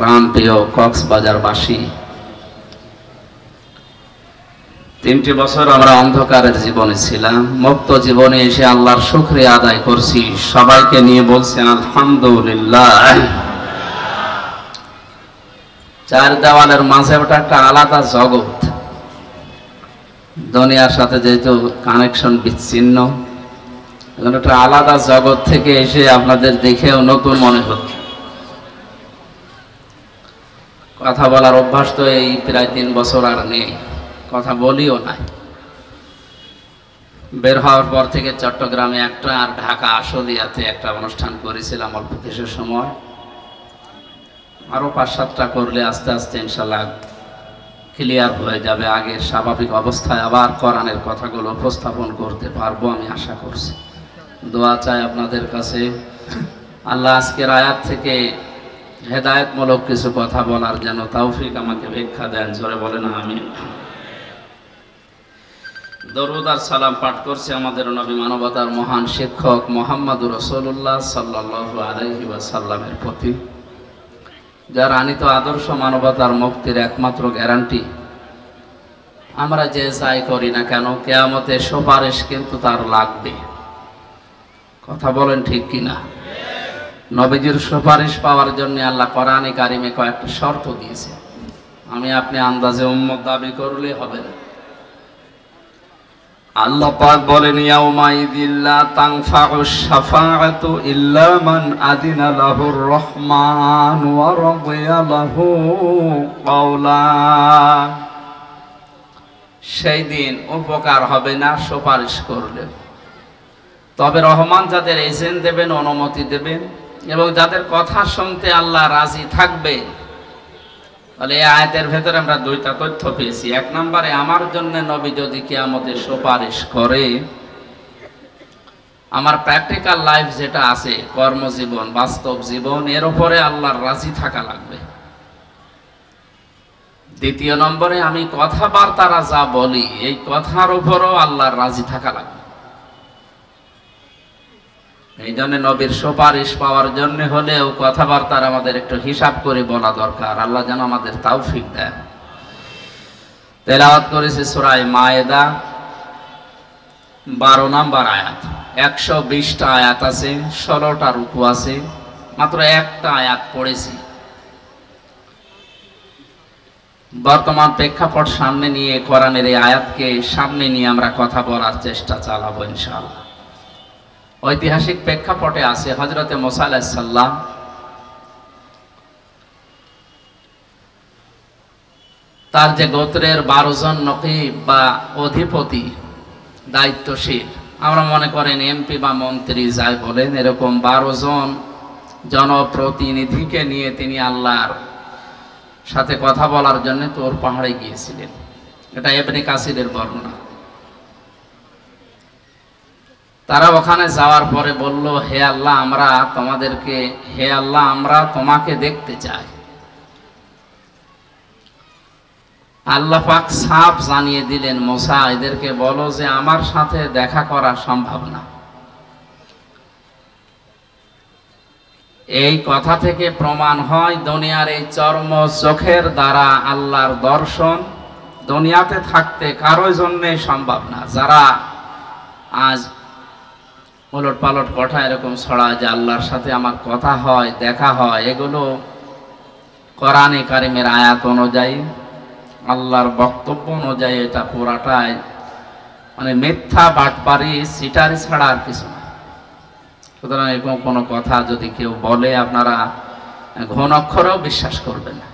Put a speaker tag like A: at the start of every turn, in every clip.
A: প্রাণপ্রিয় কক্সবাজারবাসী, 3টি বছর আমরা অন্ধকারের জীবনে ছিলাম। মুক্ত জীবনে এসে আল্লাহর শুকরিয়া আদায় করছি। সবাইকে নিয়ে বলছি আলহামদুলিল্লাহ। চার দেওয়ালের মাঝে ওটা একটা আলাদা জগৎ। দুনিয়ার সাথে যেহেতু কানেকশন বিচ্ছিন্ন, একটা আলাদা জগৎ থেকে এসে আপনাদের দেখেও নতুন মনে হচ্ছে। কথা বলার অভ্যাস তো এই প্রায় 3 বছর আর নেই, কথা বলিও নাই। বের হওয়ার পর থেকে চট্টগ্রামে একটা আর ঢাকা আশুলিয়াতে একটা অনুষ্ঠান করেছিলাম অল্প কিছু সময়। আরো 5-7টা করলে আস্তে আস্তে ইনশাল্লাহ ক্লিয়ার হয়ে যাবে। আগের স্বাভাবিক অবস্থায় আবার কোরআনের কথাগুলো উপস্থাপন করতে পারবো আমি আশা করছি। দোয়া চাই আপনাদের কাছে, আল্লাহ আজকের আয়াত থেকে হেদায়েতমূলক কিছু কথা বলার যেন তৌফিক আমাকে ভিক্ষা দেন। জোরে বলেন আমিন। দরুদ আর সালাম পাঠ করছি আমাদের নবী মানবতার মহান শিক্ষক মুহাম্মদুর রাসূলুল্লাহ সাল্লাল্লাহু আলাইহি ওয়াসাল্লামের প্রতি, যার আনিত আদর্শ মানবতার মুক্তির একমাত্র গ্যারান্টি। আমরা যে যাই করি না কেন, কিয়ামতে সুপারিশ কিন্তু তার লাগবে। কথা বলেন ঠিক কিনা? নবীজির সুপারিশ পাওয়ার জন্য আল্লাহ কোরআনে কারিমে কয়েকটা শর্ত দিয়েছে। আমি আপনি আন্দাজে উম্মত দাবি করলে হবে না। আল্লাহ পাক বলেন, ইয়াউমাইযিল্লা তানফাউশ শাফাআতু ইল্লা মান আযিনা লাহুর রহমান ওয়া রাদিয়া লাহু কাওলা। সেই দিন উপকার হবে না সুপারিশ করলে, তবে রহমান যাদের এজেন্ট দেবেন, অনুমতি দেবেন এবং যাদের কথা শুনতে আল্লাহ রাজি থাকবে। তাহলে এই আয়াতের ভেতরে আমরা 2টা তথ্য পেয়েছি। 1 নম্বরে, আমার জন্য নবী যদি কিয়ামতে সুপারিশ করে, আমার প্র্যাকটিক্যাল লাইফ যেটা আছে, কর্মজীবন, বাস্তব জীবন, এর উপরে আল্লাহর রাজি থাকা লাগবে। 2 নম্বরে, আমি কথাবার্তারা যা বলি এই কথার উপরও আল্লাহর রাজি থাকা লাগবে। এই জন্য নবীর সুপারিশ পাওয়ার জন্য হলেও কথাবার্তার আমাদের একটু হিসাব করে বলা দরকার। আল্লাহ যেন আমাদের তৌফিক দেন। তেলাওয়াত করেছি সূরা মায়েদা 12 নম্বর আয়াত। 120টা আয়াত আছে, 16টা রুকু আছে, মাত্র একটা আয়াত পড়েছি। বর্তমান প্রেক্ষাপট সামনে নিয়ে কোরআনের এই আয়াতকে সামনে নিয়ে আমরা কথা বলার চেষ্টা চালাবো ইনশাআল্লাহ। ঐতিহাসিক প্রেক্ষাপটে আছে হযরতে মুসা আলাইহিস সালাম তার যে গোত্রের 12 জন নকিব বা অধিপতি, দায়িত্বশীল, আমরা মনে করেন এমপি বা মন্ত্রী যাই বলেন, এরকম 12 জন জনপ্রতিনিধিকে নিয়ে তিনি আল্লাহর সাথে কথা বলার জন্য তোর পাহাড়ে গিয়েছিলেন। এটা ইবনে কাসিরের বর্ণনা। তারা ওখানে যাওয়ার পরে বলল, হে আল্লাহ আমরা তোমাকে দেখতে চাই। আল্লাহ পাক সাফ জানিয়ে দিলেন, মুসা এদেরকে বলো যে আমার সাথে দেখা করা সম্ভব না। এই কথা থেকে প্রমাণ হয় দুনিয়ার এই চর্ম চোখের দ্বারা আল্লাহর দর্শন দুনিয়াতে থাকতে কারোর জন্যে সম্ভব না। যারা আজ উলট পালট কথা এরকম ছড়ায় যে আল্লাহর সাথে আমার কথা হয়, দেখা হয়, এগুলো কোরআনে কারিমের আয়াত অনুযায়ী, আল্লাহর বক্তব্য অনুযায়ী এটা পুরাটাই মানে মিথ্যা, বাটপারি, সিটারি ছাড়া আর কিছু না। সুতরাং এরকম কোনো কথা যদি কেউ বলে, আপনারা ঘন অক্ষরেও বিশ্বাস করবেন না।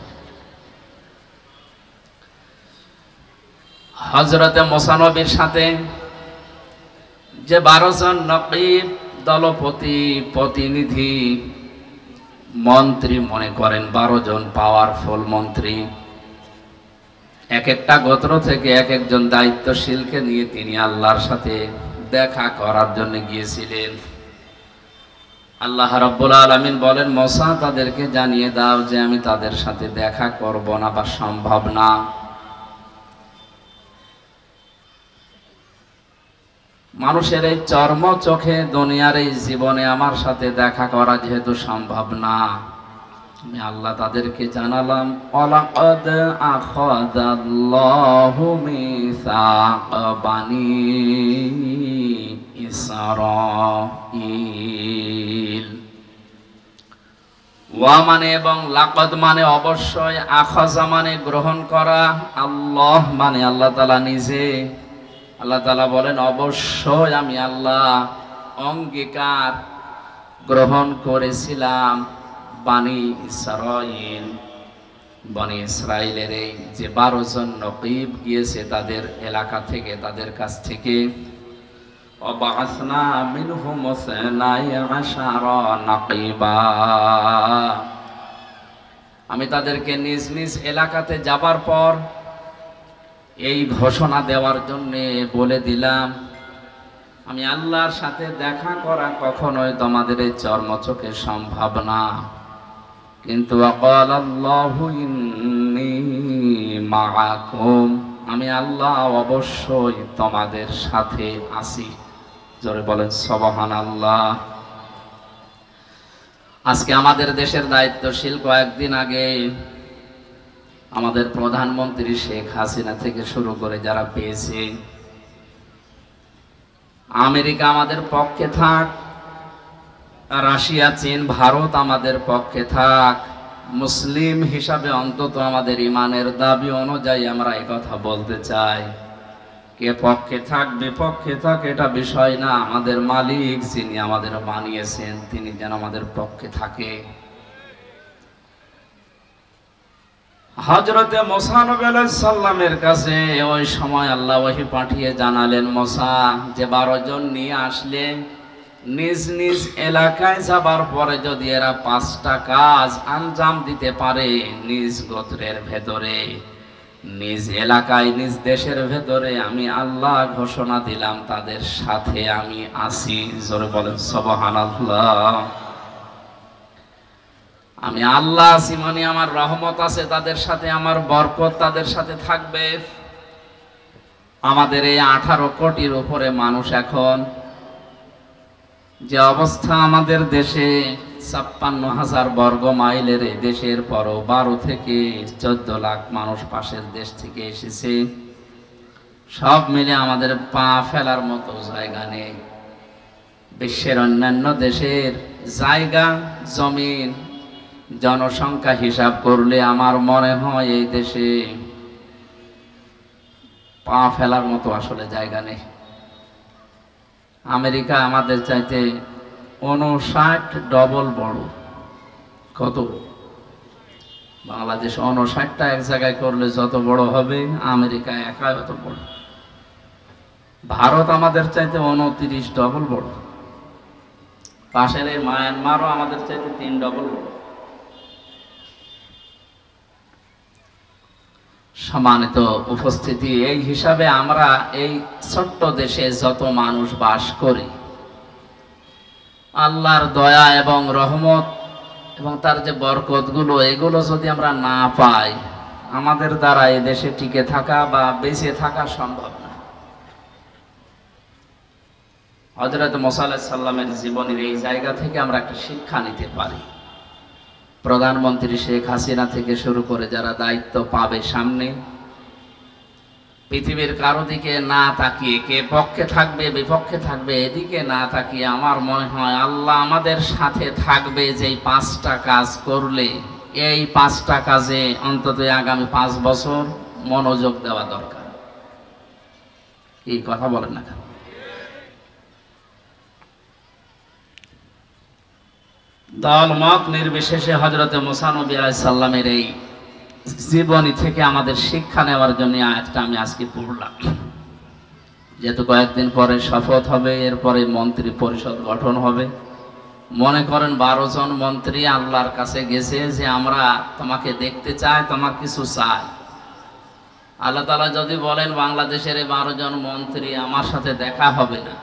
A: হযরতে মুসা নবীর সাথে যে 12 জন নকিব, দলপতি, প্রতিনিধি, মন্ত্রী মনে করেন 12 জন পাওয়ারফুল মন্ত্রী, এক একটা গোত্র থেকে এক একজন দায়িত্বশীলকে নিয়ে তিনি আল্লাহর সাথে দেখা করার জন্য গিয়েছিলেন। আল্লাহ রাব্বুল আলামিন বলেন, মুসা তাদেরকে জানিয়ে দাও যে আমি তাদের সাথে দেখা করব না বা সম্ভব না। মানুষের এই চর্ম চোখে দুনিয়ার এই জীবনে আমার সাথে দেখা করা যেহেতু সম্ভব না, আমি আল্লাহ তাদেরকে জানালাম ওয়ালাকাদ আখাযাল্লাহু মিসাক বানি ইসরাঈল। ওয়া মানে এবং লাকাদ মানে অবশ্যই, আখাযা মানে গ্রহণ করা, আল্লাহ মানে আল্লাহ তাআলা নিজে। আল্লাহ তাআলা বলেন অবশ্যই আমি আল্লাহ অঙ্গীকার গ্রহণ করেছিলাম বানি ইসরাঈল, বনি ইসরাইলের এই যে 12 জন নকিব গিয়েছে তাদের এলাকা থেকে, তাদের কাছ থেকে। ওয়াবাসনা মিনহুম ইসনাই আশারা নাকিবা, আমি তাদেরকে নিজ নিজ এলাকাতে যাবার পর এই ঘোষণা দেওয়ার জন্য বলে দিলাম, আমি আল্লাহর সাথে দেখা করা কখনোই তোমাদের এই চর্মচোখে সম্ভব না, কিন্তু ওয়াকালাল্লাহু ইন্নী মাআকুম, আমি আল্লাহ অবশ্যই তোমাদের সাথে আছি। জোরে বলেন সুবহানাল্লাহ। আজকে আমাদের দেশের দায়িত্বশীল কয়েকদিন আগে আমাদের প্রধানমন্ত্রী শেখ হাসিনা থেকে শুরু করে যারা পেয়েছে, আমেরিকা আমাদের পক্ষে থাক, রাশিয়া চীন ভারত আমাদের পক্ষে থাক, মুসলিম হিসাবে অন্তত আমাদের ইমানের দাবি অনুযায়ী আমরা এই কথা বলতে চাই, কে পক্ষে থাক বিপক্ষে থাক এটা বিষয় না, আমাদের মালিক যিনি আমাদের বানিয়েছেন তিনি যেন আমাদের পক্ষে থাকে। হযরতে মুসা নবী আলাইহিস সালামের কাছে ওই সময় আল্লাহ ওহী পাঠিয়ে জানালেন, মুসা যে 12 জন নিয়ে আসলে নিজ নিজ এলাকায় যাবার পরে যদি এরা 5টা কাজ আঞ্জাম দিতে পারে নিজ গোত্রের ভেতরে, নিজ এলাকায় নিজ দেশের ভেতরে, আমি আল্লাহ ঘোষণা দিলাম তাদের সাথে আমি আছি। জোরে বলেন সুবহানাল্লাহ। আমি আল্লাহ আছি মানে আমার রহমত আছে তাদের সাথে, আমার বরকত তাদের সাথে থাকবে। আমাদের এই 18 কোটির উপরে মানুষ, এখন যে অবস্থা আমাদের দেশে 56,000 বর্গ মাইলের এই দেশের পরও 12 থেকে 14 লাখ মানুষ পাশের দেশ থেকে এসেছে, সব মিলে আমাদের পা ফেলার মতো জায়গা নেই। বিশ্বের অন্যান্য দেশের জায়গা জমিন জনসংখ্যা হিসাব করলে আমার মনে হয় এই দেশে পা ফেলার মতো আসলে জায়গা নেই। আমেরিকা আমাদের চাইতে 59 ডবল বড়। কত? বাংলাদেশ 59টা এক জায়গায় করলে যত বড় হবে, আমেরিকা একা অত বড়। ভারত আমাদের চাইতে 29 ডবল বড়। পাশের এই মায়ানমারও আমাদের চাইতে 3 ডবল বড়। সম্মানিত উপস্থিতি, এই হিসাবে আমরা এই ছোট্ট দেশে যত মানুষ বাস করি, আল্লাহর দয়া এবং রহমত এবং তার যে বরকতগুলো, এগুলো যদি আমরা না পাই, আমাদের দ্বারা এই দেশে টিকে থাকা বা বেঁচে থাকা সম্ভব না। হযরত মুসা আলাইহিস সালামের জীবনের এই জায়গা থেকে আমরা একটা শিক্ষা নিতে পারি। প্রধানমন্ত্রী শেখ হাসিনা থেকে শুরু করে যারা দায়িত্ব পাবে সামনে, পৃথিবীর কারো দিকে না তাকিয়ে, কে পক্ষে থাকবে বিপক্ষে থাকবে এদিকে না তাকিয়ে, আমার মনে হয় আল্লাহ আমাদের সাথে থাকবে। যেই 5টা কাজ করলে, এই 5টা কাজে অন্তত আগামী 5 বছর মনোযোগ দেওয়া দরকার। এই কথা বলেন না? দল মত নির্বিশেষে হযরতে মুসা নবী আলাইহিস সালামের এই জীবনী থেকে আমাদের শিক্ষা নেওয়ার জন্য আয়াতটা আমি আজকে পড়লাম। যেহেতু কয়েকদিন পরে শপথ হবে, এরপরে মন্ত্রী পরিষদ গঠন হবে। মনে করেন 12 জন মন্ত্রী আল্লাহর কাছে গেছে যে আমরা তোমাকে দেখতে চাই, তোমার কিছু চাই। আল্লাহ তাআলা যদি বলেন বাংলাদেশের এই 12 জন মন্ত্রী আমার সাথে দেখা হবে না,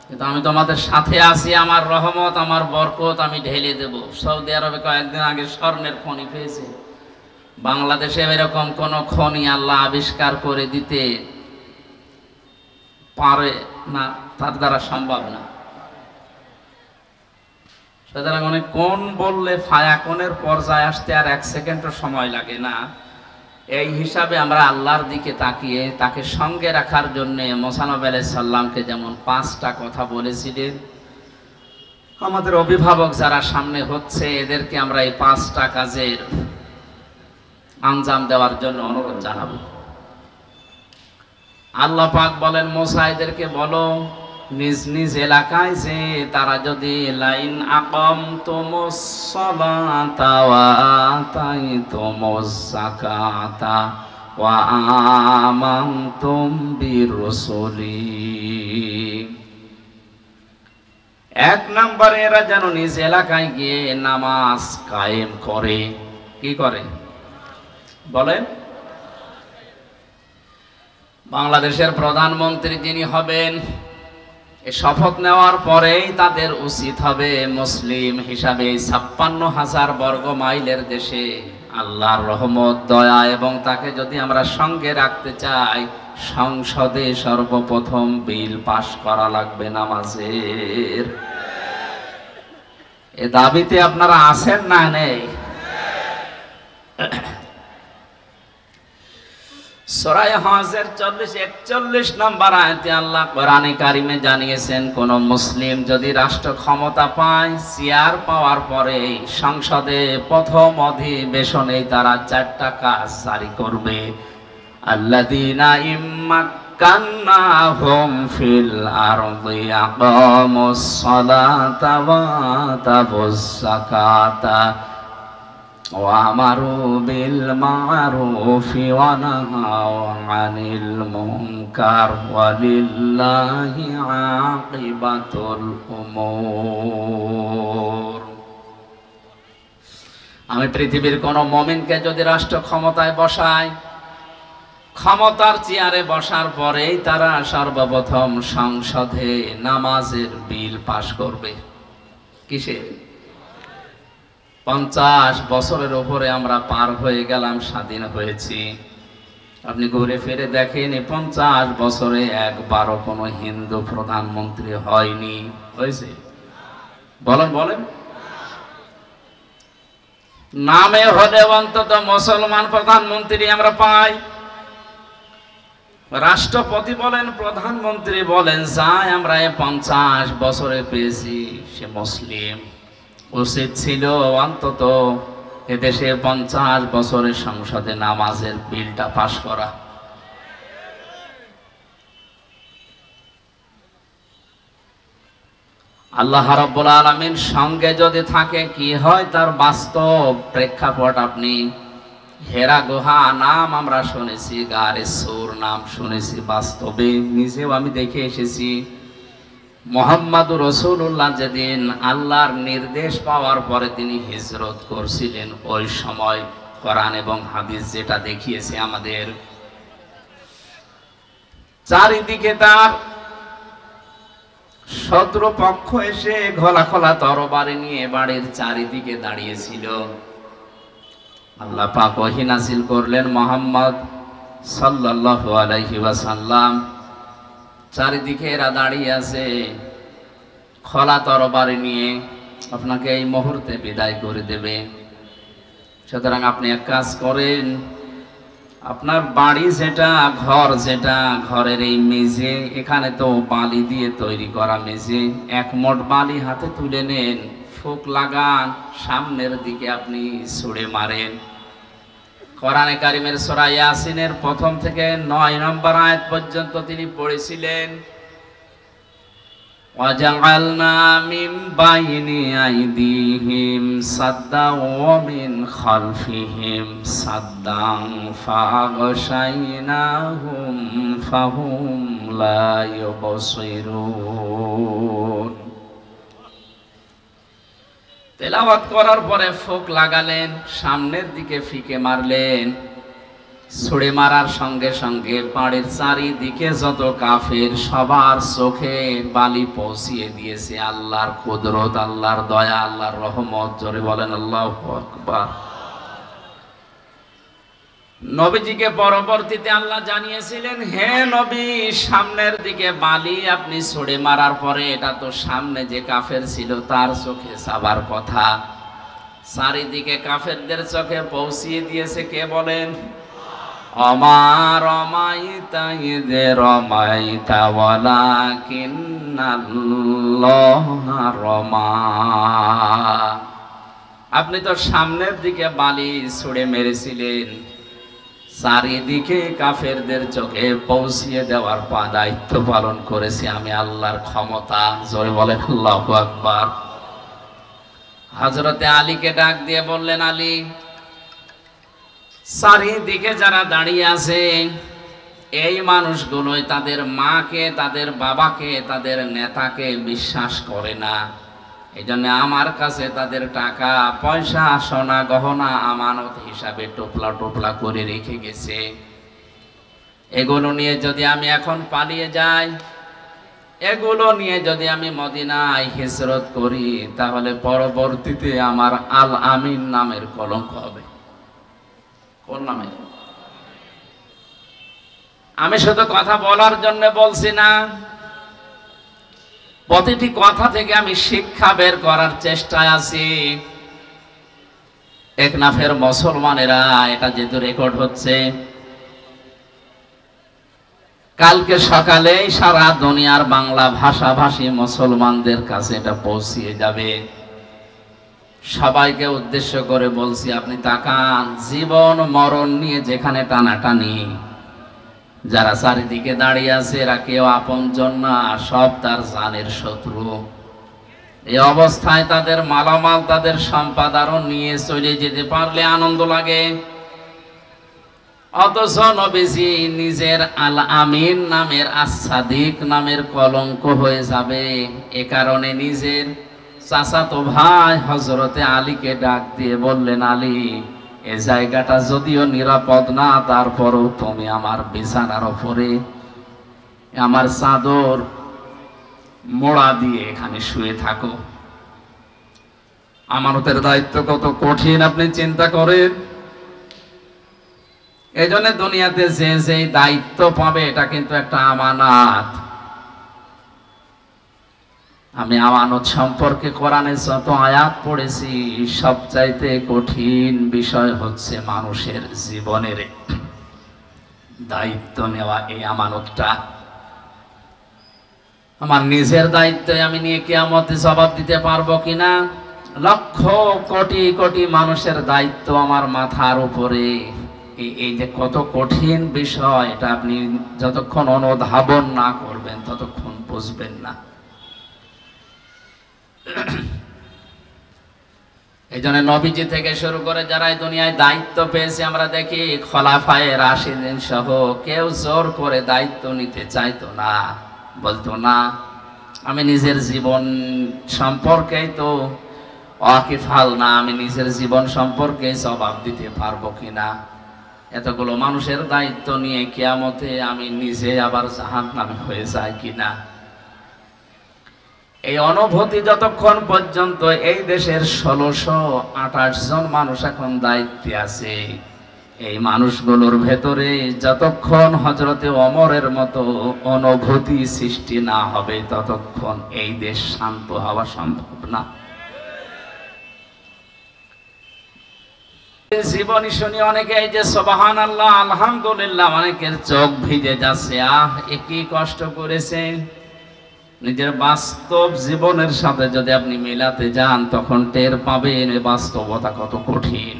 A: কিন্তু আমি তোমাদের সাথে আছি, আমার রহমত আমার বরকত আমি ঢেলে দেব। সৌদি আরবে কয়েকদিন আগে স্বর্ণের খনি পেয়েছে, বাংলাদেশে এরকম কোন খনি আল্লাহ আবিষ্কার করে দিতে পারে না, তার দ্বারা সম্ভব না। সুতরাং অনেক কোন বললে ফায়াকুনের পর্যায়ে আসতে আর 1 সেকেন্ডও সময় লাগে না। এই হিসাবে আমরা আল্লাহর দিকে তাকিয়ে তাকে সঙ্গে রাখার জন্য মুসা নবী আলাইহিস সালামকে যেমন 5টা কথা বলেছিলেন, আমাদের অভিভাবক যারা সামনে হচ্ছে এদেরকে আমরা এই 5টা কাজের আঞ্জাম দেওয়ার জন্য অনুরোধ জানাবো। আল্লাহ পাক বলেন, মুসা এদেরকে বলো নিজ নিজ এলাকায় যে তারা যদি লাইন আকামতুমুস সালাতা ওয়া আতাইতুমুজ যাকাতা ওয়া আমানতুম বিরুসুলি, 1 নম্বরে এরা যেন নিজ এলাকায় গিয়ে নামাজ কায়েম করে। কি করে বলেন? বাংলাদেশের প্রধানমন্ত্রী যিনি হবেন, এই শপথ নেওয়ার পরেই তাদের উচিত হবে মুসলিম হিসাবে 56,000 বর্গ মাইলের দেশে আল্লাহর রহমত, দয়া এবং তাকে যদি আমরা সঙ্গে রাখতে চাই, সংসদে সর্বপ্রথম বিল পাশ করা লাগবে নামাজের। এ দাবিতে আপনারা আছেন না নেই? সূরা হজের 40-41 নম্বর আয়াতে আল্লাহ কোরআনে কারিমে জানিয়েছেন, কোন মুসলিম যদি রাষ্ট্র ক্ষমতা পায়, চেয়ার পাওয়ার পরে সংসদে প্রথম অধিবেশনে তারা 4টা কাজ জারি করবে। আল্লাযীনা ইম্মাক্কান্নাহুম ফিল আরদি আকামুস সালাতা ওয়া আতাবুজ যাকাতা ওয়া আমারু বিল মা'রুফি ওয়া নাহাউ আনিল মুনকার ওয়ালিল্লাহি আকিবাতুল উমুর। আমি পৃথিবীর কোন মুমিনকে যদি রাষ্ট্র ক্ষমতায় বসাই, ক্ষমতার চেয়ারে বসার পরেই তারা সর্বপ্রথম সংসদে নামাজের বিল পাশ করবে। কিসের? 50 বছরের উপরে আমরা পার হয়ে গেলাম, স্বাধীন হয়েছি। আপনি ঘুরে ফিরে দেখেন, 50 বছরে একবারও কোনো হিন্দু প্রধানমন্ত্রী হয়নি। হয়েছে? বলেন বলেন। নামে হলে অন্তত মুসলমান প্রধানমন্ত্রী আমরা পাই। রাষ্ট্রপতি বলেন, প্রধানমন্ত্রী বলেন, যাই আমরা 50 বছরে পেয়েছি সে মুসলিম। উচিত ছিল অন্তত এদেশে 50 বছরের সংসদে নামাজের বিলটা পাশ করা। আল্লাহ রাব্বুল আলামিন সঙ্গে যদি থাকে কি হয় তার বাস্তব প্রেক্ষাপট আপনি হেরা গুহা নাম আমরা শুনেছি, গারে সূর নাম শুনেছি, বাস্তবে নিজেও আমি দেখে এসেছি। মুহাম্মাদুর রাসূলুল্লাহ যেদিন আল্লাহর নির্দেশ পাওয়ার পরে তিনি হিজরত করছিলেন, ওই সময় কোরআন এবং হাদিস যেটা দেখিয়েছে আমাদের, চারিদিকে তার শত্রুপক্ষ এসে খোলা খোলা তরবারি নিয়ে বাড়ির চারিদিকে দাঁড়িয়েছিল। আল্লাহ পাক ওহী নাযিল করলেন, মুহাম্মদ সাল্লাল্লাহু আলাইহি ওয়াসাল্লাম, চারিদিকে এরা দাঁড়িয়ে আছে খোলা তরবারি নিয়ে, আপনাকে এই মুহূর্তে বিদায় করে দেবে। সুতরাং আপনি এক কাজ করেন, আপনার বাড়ি যেটা, ঘর যেটা, ঘরের এই মেঝে, এখানে তো বালি দিয়ে তৈরি করা মেঝে, 1 মোট বালি হাতে তুলে নেন, ফুক লাগান, সামনের দিকে আপনি ছুঁড়ে মারেন। কোরআনে কারিমের সূরা ইয়াসিনের 1 থেকে 9 নম্বর আয়াত পর্যন্ত তিনি পড়েছিলেন, ওয়াজআলনা মিন বাইনি আইদিহিম সাদ্দাও ওয়া মিন খালফিহিম সাদ্দান ফাগশাইনাহুম ফাহুম লা ইউবসিরুন। তেলাওয়াত করার পরে ফুক লাগালেন, সামনের দিকে ফিকে মারলেন, ছুড়ে মারার সঙ্গে সঙ্গে বাড়ির চারিদিকে যত কাফের সবার চোখে বালি পৌঁছিয়ে দিয়েছে আল্লাহর কুদরত, আল্লাহর দয়া, আল্লাহর রহমত। জোরে বলেন আল্লাহু আকবার। নবীজিকে পরবর্তীতে আল্লাহ জানিয়েছিলেন, হে নবী, সামনের দিকে বালি আপনি ছুড়ে মারার পরে এটা তো সামনে যে কাফের ছিল তার চোখে যাবার কথা, চারিদিকে কাফেরদের চোখে পৌঁছিয়ে দিয়েছে কে বলেন? অমা রমাইতা ইযে রমাইতা ওয়ালাকিন্নাল্লাহা রমা। আপনি তো সামনের দিকে বালি ছুড়ে মেরেছিলেন, চারিদিকে কাফেরদের চোখে পৌঁছিয়ে দেওয়ার দায়িত্ব পালন করেছি আমি আল্লাহর ক্ষমতা। জোরে বলেন আল্লাহু আকবার। হযরতে আলীকে ডাক দিয়ে বললেন, আলী, চারিদিকে যারা দাঁড়িয়ে আছে এই মানুষগুলোই তাদের মাকে, তাদের বাবাকে, তাদের নেতাকে বিশ্বাস করে না। এই জন্য আমার কাছে তাদের টাকা পয়সা, সোনা গহনা আমানত হিসাবে টোপলা টোপলা করে রেখে গেছে। এগুলো নিয়ে যদি আমি এখন পালিয়ে যাই, এগুলো নিয়ে যদি আমি মদিনায় হিজরত করি, তাহলে পরবর্তীতে আমার আল আমিন নামের কলঙ্ক হবে। কোন নামের? আমি শুধু কথা বলার জন্য বলছি না, প্রতিটি কথা থেকে আমি শিক্ষা বের করার চেষ্টায় আছি। টেকনাফের মুসলমানেরা, এটা যেহেতু রেকর্ড হচ্ছে, কালকে সকালেই সারা দুনিয়ার বাংলা ভাষাভাষী মুসলমানদের কাছে এটা পৌঁছিয়ে যাবে। সবাইকে উদ্দেশ্য করে বলছি, আপনি তাকান, জীবন মরণ নিয়ে যেখানে টানাটানি, যারা চারিদিকে দাঁড়িয়ে আছে এরা কেউ আপনজন না, সব তার জানের শত্রু। এই অবস্থায় তাদের মালামাল, তাদের সম্পদ আরো নিয়ে চলে যেতে পারলে আনন্দ লাগে, অথচ নবীজি নিজের আল আমিন নামের, আস-সাদিক নামের কলঙ্ক হয়ে যাবে। এ কারণে নিজের চাচাতো ভাই হযরতে আলীকে ডাক দিয়ে বললেন, আলী, এ জায়গাটা যদিও নিরাপদ না, তারপরও তুমি আমার বিছানার উপরে আমার চাদর মোড়া দিয়ে এখানে শুয়ে থাকো। আমানতের দায়িত্ব কত কঠিন আপনি চিন্তা করেন। এই জন্য দুনিয়াতে যে যে দায়িত্ব পাবে এটা কিন্তু একটা আমানত। আমি আমানত সম্পর্কে কোরআনে যত আয়াত পড়েছি, সবচাইতে কঠিন বিষয় হচ্ছে মানুষের জীবনের দায়িত্ব নেওয়া। এই আমানতটা আমার নিজের দায়িত্বে আমি নিয়ে কিয়ামতে জবাব দিতে পারবো কিনা, লক্ষ কোটি কোটি মানুষের দায়িত্ব আমার মাথার উপরে। এই যে কত কঠিন বিষয়, এটা আপনি যতক্ষণ অনুধাবন না করবেন ততক্ষণ বুঝবেন না। এই জন্য নবীজি থেকে শুরু করে যারা এই দুনিয়ায় দায়িত্ব পেয়েছে, আমরা দেখি খলাফায়ে রাশিদিন সহ কেউ জোর করে দায়িত্ব নিতে চাইতো না, বলতো না, আমি নিজের জীবন সম্পর্কেই তো ওয়াকিফাল না, আমি নিজের জীবন সম্পর্কে জবাব দিতে পারবো কিনা। এতগুলো মানুষের দায়িত্ব নিয়ে কিয়ামতে আমি নিজে আবার জাহান্নামে হয়ে যাই কিনা। এই অনুভূতি যতক্ষণ পর্যন্ত এই দেশের 1628 জন মানুষ এখন দায়িত্বে আছে, এই মানুষগুলোর ভেতরে যতক্ষণ হযরতে ওমরের মতো অনুভূতি সৃষ্টি না হবে, ততক্ষণ এই দেশ শান্ত হওয়া সম্ভব না। জীবনী শুনি অনেকে এই যে সুবহানাল্লাহ, আলহামদুলিল্লাহ, অনেকের চোখ ভিজে যাচ্ছে। এ কি কষ্ট করেছে। নিজের বাস্তব জীবনের সাথে যদি আপনি মেলাতে যান, তখন টের পাবেন বাস্তবতা কত কঠিন।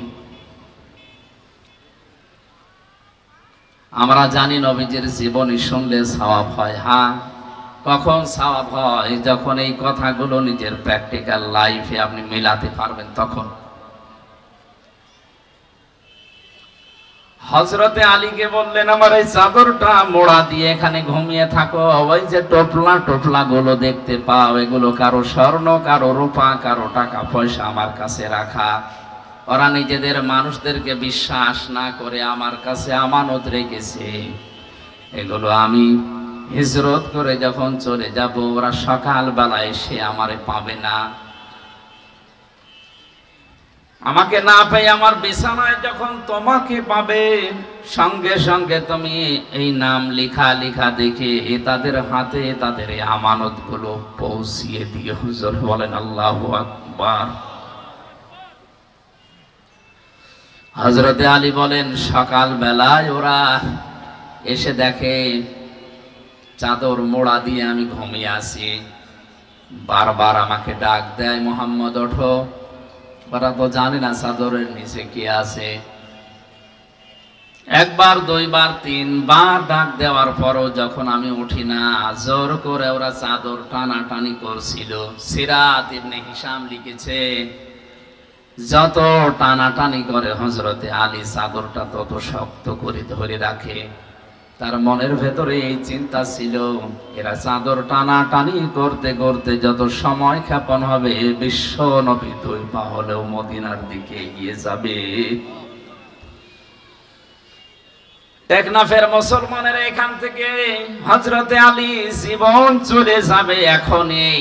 A: আমরা জানি নবীজির জীবনী শুনলে সওয়াব হয়। হ্যাঁ, কখন সওয়াব হয়? যখন এই কথাগুলো নিজের প্র্যাকটিক্যাল লাইফে আপনি মেলাতে পারবেন তখন। হযরতে আলীকে বললেন, আমার এই চাদরটা মোড়া দিয়ে এখানে ঘুমিয়ে থাকো। ওই যে টোপলা টোপলা গুলো দেখতে পাও, এগুলো কারো স্বর্ণ, কারো রূপা, কারো টাকা পয়সা আমার কাছে রাখা। ওরা নিজেদের মানুষদেরকে বিশ্বাস না করে আমার কাছে আমানত রেখেছে। এগুলো আমি হিজরত করে যখন চলে যাব, ওরা সকালবেলা এসে আমারে পাবে না। আমাকে না পেয়ে আমার বিছানায় যখন তোমাকে পাবে, সঙ্গে সঙ্গে তুমি এই নাম লিখা লিখা দেখে তাদের হাতে তাদের এই আমানত গুলো পৌঁছিয়ে দিও। হুজুর বলেন আল্লাহু আকবার। হযরতে আলী বলেন, সকাল বেলায় ওরা এসে দেখে চাদর মোড়া দিয়ে আমি ঘুমিয়ে আছি। বারবার আমাকে ডাক দেয়, মোহাম্মদ ওঠো। ওরা তো জানে না চাদরের নিচে কি আছে। একবার, দুইবার, তিনবার ডাক দেওয়ার পরও যখন আমি উঠি না, জোর করে ওরা চাদর টানাটানি করছিল। সিরাত ইবনে হিশাম লিখেছে, যত টানাটানি করে হযরতে আলী চাদরটা তত শক্ত করে ধরে রাখে। তার মনের ভেতরে এই চিন্তা ছিল, এরা চাদর টানাটানি করতে করতে যত সময় ক্ষেপণ হবে, বিশ্ব নবী দুই পা হলেও মদিনার দিকে এগিয়ে যাবে। টেকনাফের মুসলমানের এখান থেকে হযরতে আলী জীবন চলে যাবে এখনই,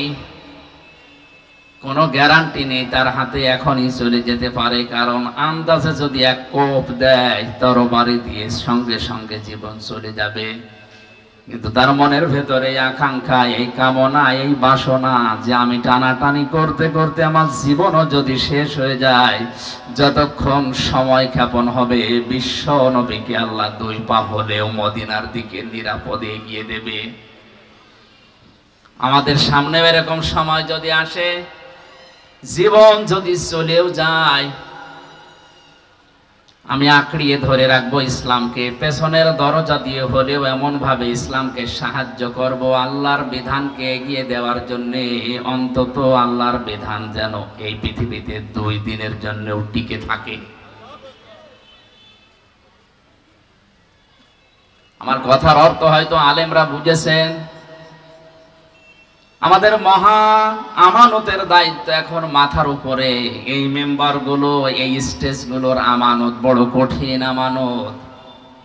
A: কোনো গ্যারান্টি নেই তার হাতে এখনই চলে যেতে পারে। কারণ আন্দাজে যদি এক কোপ দেয় তরবারি দিয়ে, সঙ্গে সঙ্গে জীবন চলে যাবে। কিন্তু তার মনের ভেতরে এই আকাঙ্ক্ষা, এই কামনা, এই বাসনা যে আমি টানাটানি করতে করতে আমার জীবনও যদি শেষ হয়ে যায়, যতক্ষণ সময় ক্ষেপণ হবে, বিশ্ব নবীকে আল্লাহ দুই পা হলেও মদিনার দিকে নিরাপদে এগিয়ে দেবে। আমাদের সামনে এরকম সময় যদি আসে, জীবন যদি চলেও যায়, আমি আঁকড়িয়ে ধরে রাখবো ইসলামকে, পেছনের দরজা দিয়ে হলেও এমন ভাবে ইসলামকে সাহায্য করব, আল্লাহর বিধানকে এগিয়ে দেওয়ার জন্য। অন্তত আল্লাহর বিধান যেন এই পৃথিবীতে 2 দিনের জন্যও টিকে থাকে। আমার কথার অর্থ হয়তো আলেমরা বুঝেছেন। আমাদের মহা আমানতের দায়িত্ব এখন মাথার উপরে। এই মেম্বার গুলো, এই স্টেজ গুলোর আমানত বড় কঠিন আমানত।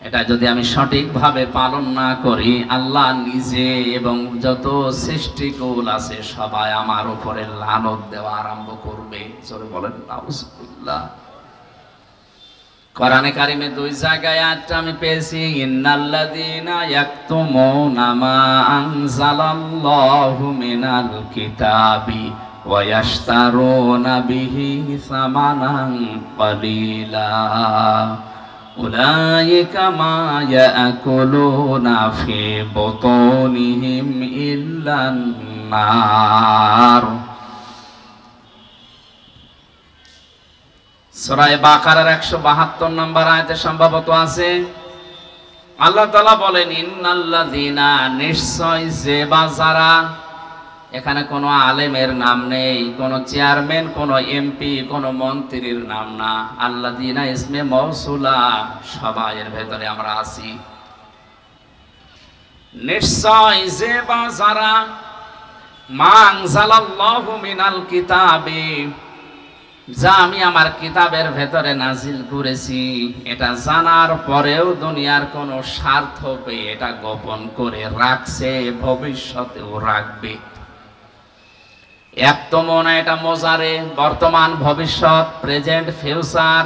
A: এটা যদি আমি সঠিকভাবে পালন না করি, আল্লাহ নিজে এবং যত সৃষ্টিকুল আছে সবাই আমার উপরে লানত দেওয়া আরম্ভ করবে। জোরে বলেন নাউজুবিল্লাহ। কোরআনে কারিমে 2 জায়গায় আয়াতটা আমি পেয়েছি, ইন্নাল্লাযীনা ইয়াকতুমুনা মা আনজালাল্লাহু মিনাল কিতাবি ওয়া ইয়াশতারুনা বিহি সামানান ক্বালীলা উলাইকা মা ইয়াকুলুনা ফি বুতুনিহিম ইল্লান নার। সূরা বাকারার 172 নম্বর আয়াতে সম্ভবত আছে। আল্লাহ তাআলা বলেন, ইন্নাল্লাযীনা, নিশ্চয় যে বা যারা, এখানে কোনো আলেমের নাম নেই, কোনো চেয়ারম্যান, কোনো এমপি, কোনো মন্ত্রীর নাম না। আল্লাযীনা ইসমে মৌসুলা, সবাই এর ভেতরে আমরা আছি। নিশ্চয় যে বা যারা, মা আনজালাল্লাহু মিনাল কিতাবি, যা আমি আমার কিতাবের ভেতরে নাজিল করেছি, এটা জানার পরেও দুনিয়ার কোনো স্বার্থ পেয়ে এটা গোপন করে রাখছে, ভবিষ্যতেও রাখবে। এক তো মনে, এটা মোজারে, বর্তমান ভবিষ্যৎ, প্রেজেন্ট ফিউচার,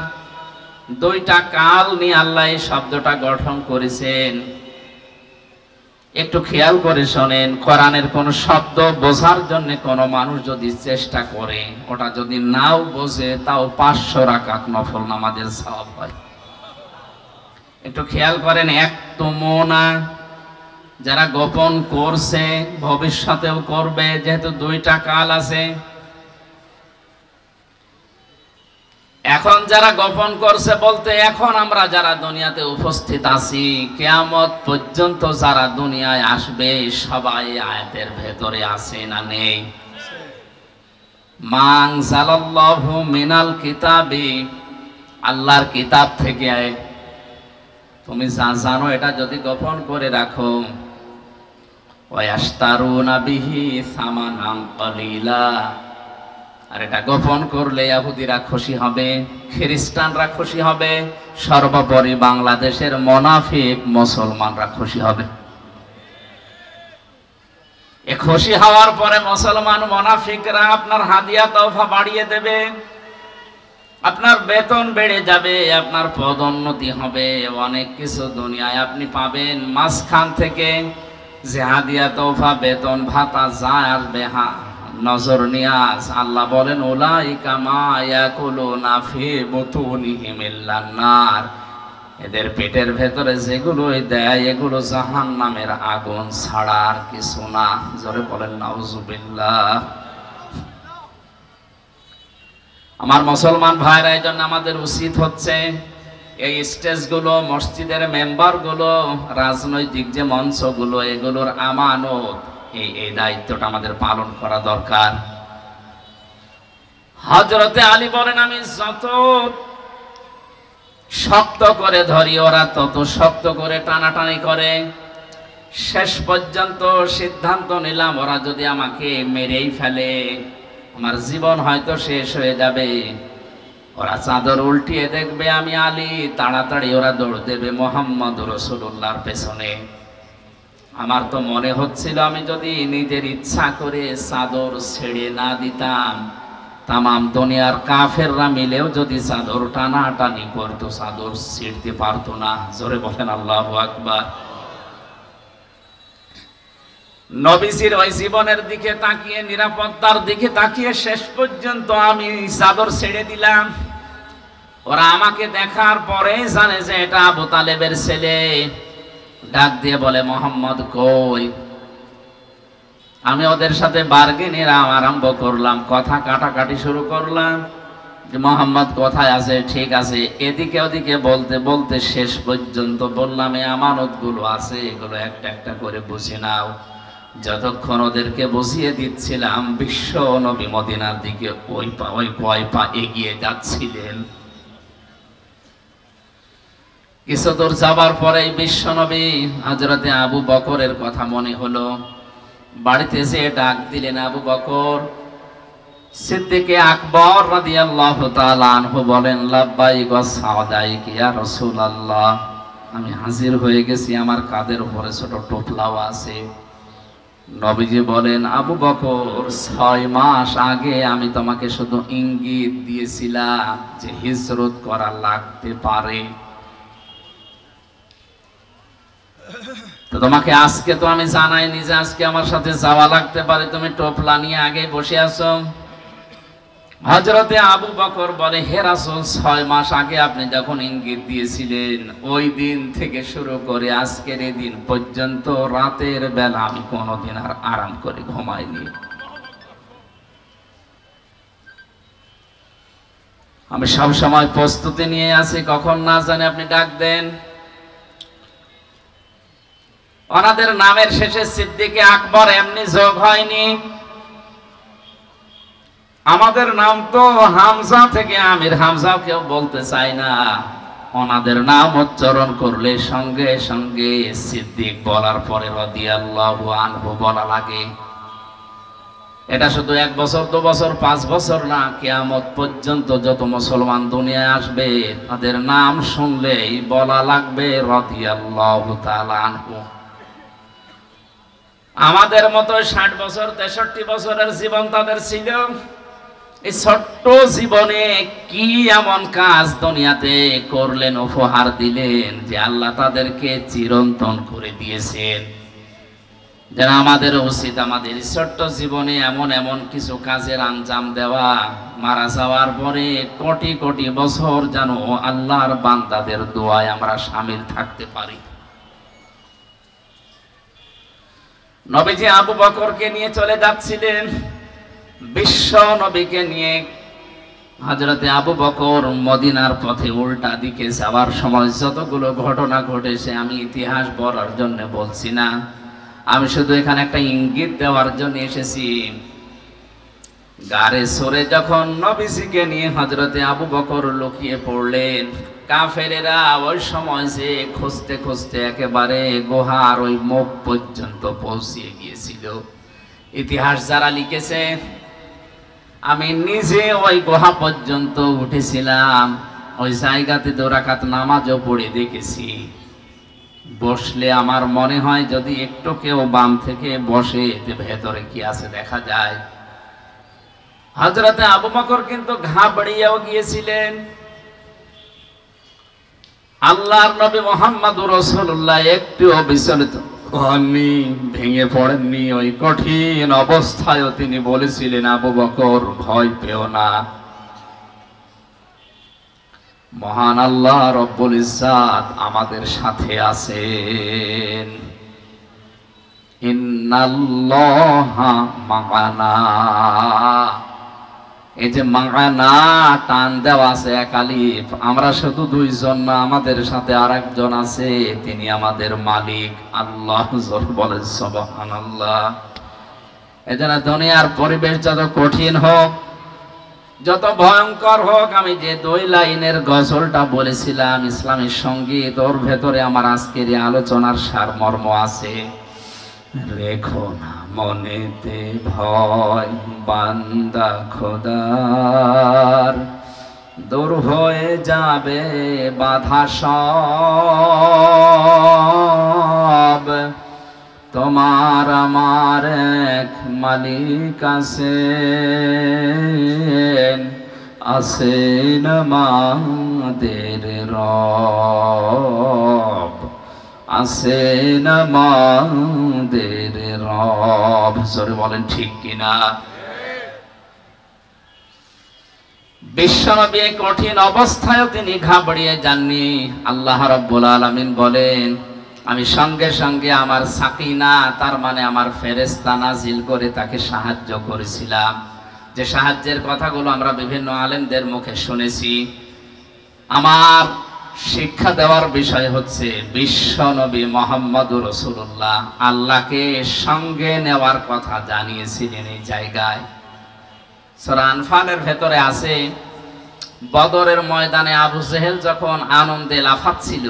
A: 2টা কাল নিয়ে আল্লাহ এই শব্দটা গঠন করেছেন। একটু খেয়াল করে শোনেন, কোরআনের কোন শব্দ বোঝার জন্য কোন মানুষ যদি চেষ্টা করে, ওটা যদি নাও বোঝে, তাও 500 রাকাত নফল নামাজের সওয়াব হয়। একটু খেয়াল করেন, এক তো মোনা, যারা গোপন করছে ভবিষ্যতেও করবে, যেহেতু 2টা কাল আছে। এখন যারা গোপন করছে বলতে, এখন আমরা যারা দুনিয়াতে উপস্থিত আছি, কিয়ামত পর্যন্ত যারা দুনিয়ায় আসবে, সবাই আয়াতের ভেতরে আছে না নেই? মা আনজালাল্লাহু মিনাল কিতাবি, আল্লাহর কিতাব থেকে তুমি যা জানো এটা যদি গোপন করে রাখো, ওয়া ইয়াশতারুনা বিহি সামানান ক্বালীলা, আর এটা গোপন করলে ইহুদিরা খুশি হবে, খ্রিস্টানরা খুশি হবে, সর্বোপরি বাংলাদেশের মুনাফিক মুসলমানরা খুশি হবে। এ খুশি হওয়ার পরে মুসলমান মুনাফিকরা আপনার হাদিয়া তওফা বাড়িয়ে দেবে। আপনার বেতন বেড়ে যাবে, আপনার পদোন্নতি হবে, অনেক কিছু দুনিয়ায় আপনি পাবেন। মাঝখান থেকে যে হাদিয়া তোফা বেতন ভাতা যা আসবে, নজর নিয়াজ আল্লাহ বলেন উলাইকা মা ইয়াকুলুনা ফি বুতুনিহিম ইল্লান নার, এদের পেটের ভেতরে যেগুলোই দেয় এগুলো জাহান্নামের আগুন ছাড়া আর কিছু না। জোরে বলেন নাউজুবিল্লাহ। আমার মুসলমান ভাইরা, এই জন্য আমাদের উচিত হচ্ছে এই স্টেজগুলো, মসজিদের মেম্বারগুলো, রাজনৈতিক যে মঞ্চগুলো, এগুলোর আমানত, এই দায়িত্বটা আমাদের পালন করা দরকার। হযরতে আলী বলেন, আমি যত শক্ত করে ধরি ওরা তত শক্ত করে টানাটানি করে। শেষ পর্যন্ত সিদ্ধান্ত নিলাম ওরা যদি আমাকে মেরেই ফেলে আমার জীবন হয়তো শেষ হয়ে যাবে। ওরা চাদর উল্টিয়ে দেখবে আমি আলী, তাড়াতাড়ি ওরা দৌড় দেবে মুহাম্মদ রাসূলুল্লাহর পেছনে। আমার তো মনে হচ্ছিল আমি যদি নিজের ইচ্ছা করে চাদর ছেড়ে না দিতাম, তামাম দুনিয়ার কাফেররা মিলেও যদি চাদর টানাটানি করতো, চাদর ছিঁড়তে পারতো না। জোরে বলেন আল্লাহু আকবার। নবীজির ওই জীবনের দিকে তাকিয়ে, নিরাপত্তার দিকে তাকিয়ে শেষ পর্যন্ত আমি চাদর ছেড়ে দিলাম। ওরা আমাকে দেখার পরে জানে যে এটা আবু তালেবের ছেলে। ডাক দিয়ে বলে, মোহাম্মদ কই? আমি ওদের সাথে বার্গেনিং আরম্ভ করলাম, কথা কাটাকাটি শুরু করলাম যে মোহাম্মদ কোথায় আছে, ঠিক আছে, এদিকে ওদিকে বলতে বলতে শেষ পর্যন্ত বললাম এই আমানতগুলো আছে, এগুলো একটা একটা করে বুঝে নাও। যতক্ষণ ওদেরকে বুঝিয়ে দিচ্ছিলাম, বিশ্ব নবী মদিনার দিকে ওই কয় পা এগিয়ে যাচ্ছিলেন। কিছু দূর যাবার পরে বিশ্ব নবী হযরতে আবু বকরের কথা মনে হলো। বাড়িতে এসে ডাক দিলেন, আবু বকর। সিদ্দিকে আকবর রাদিয়াল্লাহু তাআলা আনহু বলেন, লাব্বাইক ওয়া সাদাইক ইয়া রাসূলুল্লাহ, আমি হাজির হয়ে গেছি, আমার কাঁধের উপরে ছোট টোপলাও আছে। নবীজি বলেন, আবু বকর, 6 মাস আগে আমি তোমাকে শুধু ইঙ্গিত দিয়েছিলাম যে হিজরত করা লাগতে পারে, তো তোমাকে আজকে তো আমি জানাইনি যে আজকে আমার সাথে যাওয়া লাগতে পারে, তুমি টোপলা নিয়ে আগে বসে আছো। হযরতে আবু বকর বলে, হে রাসূল, 6 মাস আগে আপনি যখন ইঙ্গিত দিয়েছিলেন, ওই দিন থেকে শুরু করে আজকের এই দিন পর্যন্ত রাতের বেলা আমি কোনোদিন আর আরাম করে ঘুমাইনি। আমি সব সময় প্রস্তুতি নিয়ে আছি, কখন না জানি আপনি ডাক দেন। ওনাদের নামের শেষে সিদ্দিকে আকবর এমনি যোগ হয়নি। আমাদের নাম তো হামজা থেকে আমির, হামজাও কেউ বলতে চায় না। ওনাদের নাম উচ্চারণ করলে সঙ্গে সঙ্গে সিদ্দিক বলার পরে রাদিয়াল্লাহু আনহু বলা লাগে। এটা শুধু 1 বছর 2 বছর 5 বছর না, কিয়ামত পর্যন্ত যত মুসলমান দুনিয়ায় আসবে তাদের নাম শুনলেই বলা লাগবে রাদিয়াল্লাহু তাআলা আনহু। আমাদের মতো 60 বছর 63 বছরের জীবন তাদের ছিল। এই ছোট্ট জীবনে কি এমন কাজ দুনিয়াতে করলেন, উপহার দিলেন যে আল্লাহ তাদেরকে চিরন্তন করে দিয়েছেন। যেন আমাদের উচিত আমাদের ছোট্ট জীবনে এমন এমন কিছু কাজের আঞ্জাম দেওয়া, মারা যাওয়ার পরে কোটি কোটি বছর যেন আল্লাহর বান্দাদের দোয়ায় আমরা শামিল থাকতে পারি। নবীজি আবু বকরকে নিয়ে চলে যাচ্ছিলেন, বিশ্ব নবীকে নিয়ে। হযরতে আবু বকর মদিনার পথে উল্টা দিকে যাওয়ার সময় যতগুলো ঘটনা ঘটেছে আমি ইতিহাস বলার জন্য বলছি না, আমি শুধু এখানে একটা ইঙ্গিত দেওয়ার জন্য এসেছি। গাড়ে সরে যখন নবীজিকে নিয়ে হযরতে আবু বকর লুকিয়ে পড়লেন, কাফেরেরা ওই সময় যে খুঁজতে খুঁজতে একেবারে গুহার ওই মুখ পর্যন্ত পৌঁছিয়ে গিয়েছিল। ইতিহাস যারা লিখেছে, আমি নিজে ওই গুহা পর্যন্ত উঠেছিলাম, ওই জায়গাতে 2 রাকাত নামাজও পড়ে দেখেছি। বসলে আমার মনে হয় যদি একটু কেউ বাম থেকে বসে, এতে ভেতরে কি আছে দেখা যায়। হযরতে আবু বকর কিন্তু ঘাবড়িয়েও গিয়েছিলেন। আল্লাহর নবী মুহাম্মদুর রাসূলুল্লাহ একটুও বিচলিত হননি, ভেঙে পড়েননি। ওই কঠিন অবস্থায়ও তিনি বলেছিলেন, আবু বকর ভয় পেও না, মহান আল্লাহ রব্বুল ইজ্জাত আমাদের সাথে আছেন। ইন্নাল্লাহা মা'ানা, এই যে মা'ানা টান দেওয়া আছে এক আলিফ, আমরা শুধু দুইজন না, আমাদের সাথে আরেকজন আছে, তিনি আমাদের মালিক আল্লাহ। জোর বলেন সুবহানাল্লাহ। এজন্য দুনিয়ার পরিবেশ যত কঠিন হোক, যত ভয়ঙ্কর হোক, আমি যে 2 লাইনের গজলটা বলেছিলাম ইসলামের সঙ্গীত, ওর ভেতরে আমার আজকের এই আলোচনার সারমর্ম আছে। রেখো না মনেতে ভয় বান্দা খোদার, দূর হয়ে যাবে বাধা সব, তোমার আমার এক মালিক আছেন, আছেন আমাদের রব, আছেন আমাদের রব। জোরে বলেন ঠিক কিনা? বিশ্বনবী কঠিন অবস্থায়ও তিনি ঘাবড়িয়ে যাননি। আল্লাহ রাব্বুল আলামিন বলেন, আমি সঙ্গে সঙ্গে আমার সাকিনা, তার মানে আমার ফেরেশতা নাজিল করে তাকে সাহায্য করেছিলাম। যে সাহায্যের কথাগুলো আমরা বিভিন্ন আলেমদের মুখে শুনেছি। আমার শিক্ষা দেওয়ার বিষয় হচ্ছে বিশ্বনবী মুহাম্মদুর রাসূলুল্লাহ আল্লাহকে সঙ্গে নেওয়ার কথা জানিয়েছিলেন এই জায়গায়। সূরা আনফালের ভেতরে আছে, বদরের ময়দানে আবু জেহেল যখন আনন্দে লাফাচ্ছিল,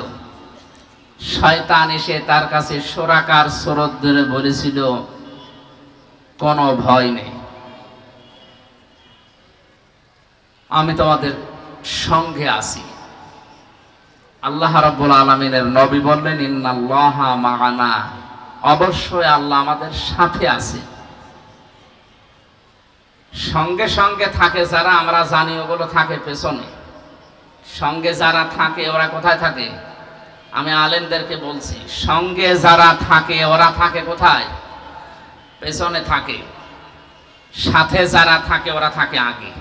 A: শয়তান এসে তার কাছে শোরাকার সুরত ধরে বলেছিল, কোনো ভয় নেই, আমি তোমাদের সঙ্গে আছি। আল্লাহ রাব্বুল আলামিনের নবী বললেন, ইন্নাল্লাহা মা'ানা, অবশ্যই আল্লাহ আমাদের সাথে আছে। সঙ্গে সঙ্গে থাকে যারা, আমরা জানি ওগুলো থাকে পেছনে। সঙ্গে যারা থাকে ওরা কোথায় থাকে? আমি আলেমদেরকে বলছি, সঙ্গে যারা থাকে ওরা থাকে কোথায়? পেছনে থাকে। সাথে যারা থাকে ওরা থাকে আগে।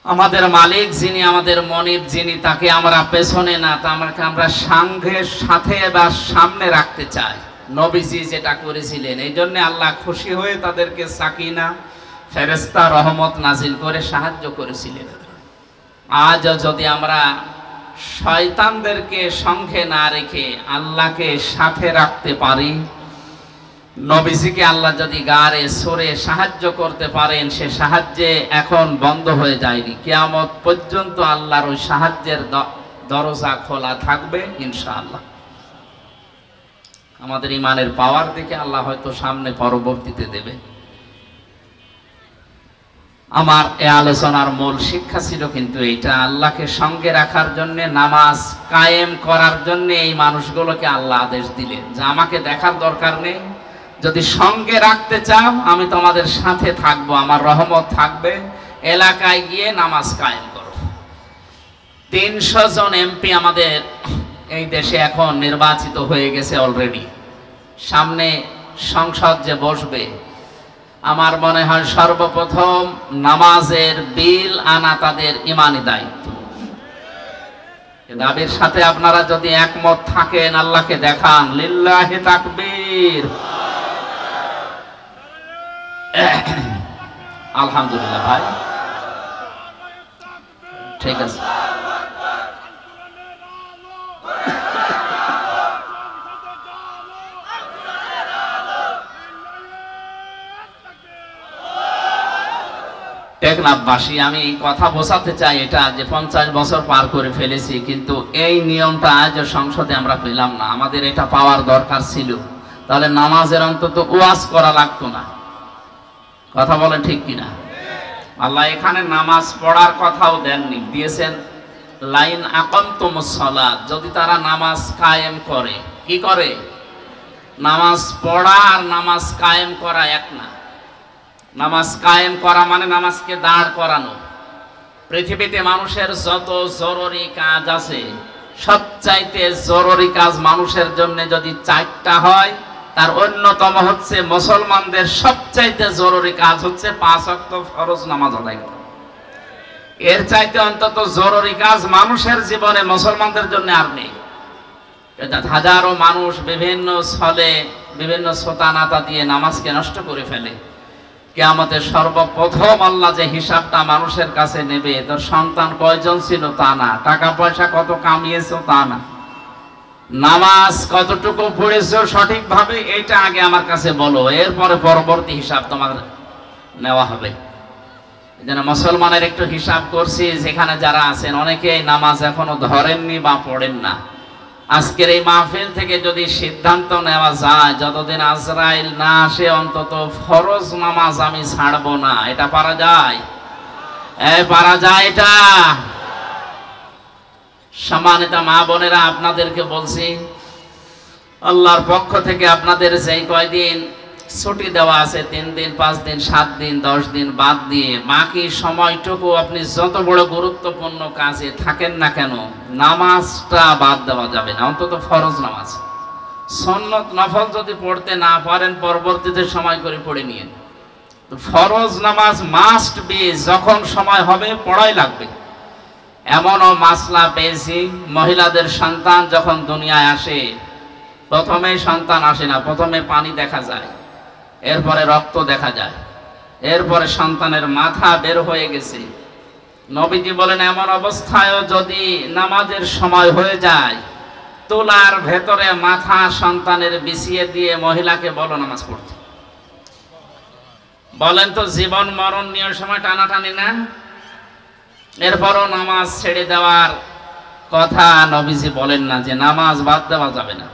A: আমাদের মালিক যিনি, আমাদের মনিব যিনি, তাকে আমরা পেছনে না, তা আমরা সঙ্গে সাথে বা সামনে রাখতে চাই। নবীজি যেটা করেছিলেন, এই জন্য আল্লাহ খুশি হয়ে তাদেরকে সাকিনা, ফেরেশতা, রহমত নাজিল করে সাহায্য করেছিলেন। আজ যদি আমরা শয়তানদেরকে সঙ্গে না রেখে আল্লাহকে সাথে রাখতে পারি, নবীজিকে আল্লাহ যদি গারে সরে সাহায্য করতে পারেন, সে সাহায্যে এখন বন্ধ হয়ে যায়নি, কিয়ামত পর্যন্ত আল্লাহর ওই সাহায্যের দরজা খোলা থাকবে ইনশাআল্লাহ। আমাদের ইমানের পাওয়ার দেখে আল্লাহ হয়তো সামনে পরবর্তীতে দেবে। আমার এই আলোচনার মূল শিক্ষা ছিল কিন্তু এইটা, আল্লাহকে সঙ্গে রাখার জন্য, নামাজ কায়েম করার জন্য এই মানুষগুলোকে আল্লাহ আদেশ দিলেন যে আমাকে দেখার দরকার নেই, যদি সঙ্গে রাখতে চাও আমি তোমাদের সাথে থাকবো, আমার রহমত থাকবে, এলাকায় গিয়ে নামাজ কায়েম করো। 300 জন এমপি আমাদের এই দেশে এখন নির্বাচিত হয়ে গেছে অলরেডি। সামনে সংসদ যে বসবে, আমার মনে হয় সর্বপ্রথম নামাজের বিল আনা তাদের ইমানি দায়িত্ব। দাবির সাথে আপনারা যদি একমত থাকেন, আল্লাহকে দেখান, লিল্লাহি তাকবীর। আলহামদুলিল্লাহ ভাই, ঠিক আছে। টেকনাফবাসী, আমি কথা বোঝাতে চাই এটা যে 50 বছর পার করে ফেলেছি, কিন্তু এই নিয়মটা আজ সংসদে আমরা পেলাম না। আমাদের এটা পাওয়ার দরকার ছিল, তাহলে নামাজের অন্তত ওয়াজ করা লাগতো না। কথা বলেন ঠিক কিনা? আল্লাহ এখানে নামাজ পড়ার কথাও দেননি, দিয়েছেন লাইন আকামতুমুস সালাত, যদি তারা নামাজ কায়েম করে। কি করে? নামাজ পড়া আর নামাজ কায়েম করা এক না। নামাজ কায়েম করা মানে নামাজকে দাঁড় করানো। পৃথিবীতে মানুষের যত জরুরি কাজ আছে, সবচাইতে জরুরি কাজ মানুষের জন্য যদি 4টা হয়, তার অন্যতম হচ্ছে মুসলমানদের সবচাইতে জরুরি কাজ হচ্ছে 5 ওয়াক্ত ফরজ নামাজ আদায় করা। এর চাইতে অন্তত জরুরি কাজ মানুষের জীবনে মুসলমানদের জন্য আর নেই। হাজারো মানুষ বিভিন্ন ছলে, বিভিন্ন শোতানাতা দিয়ে নামাজকে নষ্ট করে ফেলে। কিয়ামতের সর্বপ্রথম আল্লাহ যে হিসাবটা মানুষের কাছে নেবে, তোর সন্তান কয়জন ছিল তা না, টাকা পয়সা কত কামিয়েছো তা না, নামাজ কতটুকু পড়েছো সঠিকভাবে, এটা আগে আমার কাছে বলো, এরপরে পরবর্তী হিসাব তোমার নেওয়া হবে। যেন মুসলমানের একটু হিসাব করছি, যেখানে যারা আছেন অনেকেই নামাজ এখনো ধরেননি বা পড়েন না। আজকের এই মাহফিল থেকে যদি সিদ্ধান্ত নেওয়া যায়, যতদিন আজরাইল না আসে অন্তত ফরজ নামাজ আমি ছাড়বো না, এটা পারা যায়? পারা যায় এটা? সম্মানিত মা বোনেরা, আপনাদেরকে বলছি, আল্লাহর পক্ষ থেকে আপনাদের যেই কয়দিন ছুটি দেওয়া আছে, 3 দিন 5 দিন 7 দিন 10 দিন বাদ দিয়ে বাকি সময়টুকু আপনি যত বড় গুরুত্বপূর্ণ কাজে থাকেন না কেন, নামাজটা বাদ দেওয়া যাবে না, অন্তত ফরজ নামাজ। সুন্নত নফল যদি পড়তে না পারেন পরবর্তীতে সময় করে পড়ে নিয়েন। ফরজ নামাজ মাস্ট বি, যখন সময় হবে পড়াই লাগবে। এমনও মাসলা পেয়েছি, মহিলাদের সন্তান যখন দুনিয়ায় আসে, প্রথমে সন্তান আসে না, প্রথমে পানি দেখা যায়, এরপরে রক্ত দেখা যায়, এরপরে সন্তানের মাথা বের হয়ে গেছে। নবীজি বলেন, এমন অবস্থায়ও যদি নামাজের সময় হয়ে যায়, তুলার ভেতরে মাথা সন্তানের বিছিয়ে দিয়ে মহিলাকে বলো নামাজ পড়তে। বলেন তো, জীবন মরণ নিয়ে সময় টানাটানি না? এরপরও নামাজ ছেড়ে দেওয়ার কথা নবীজি বলেন না যে নামাজ বাদ দেওয়া যাবে না।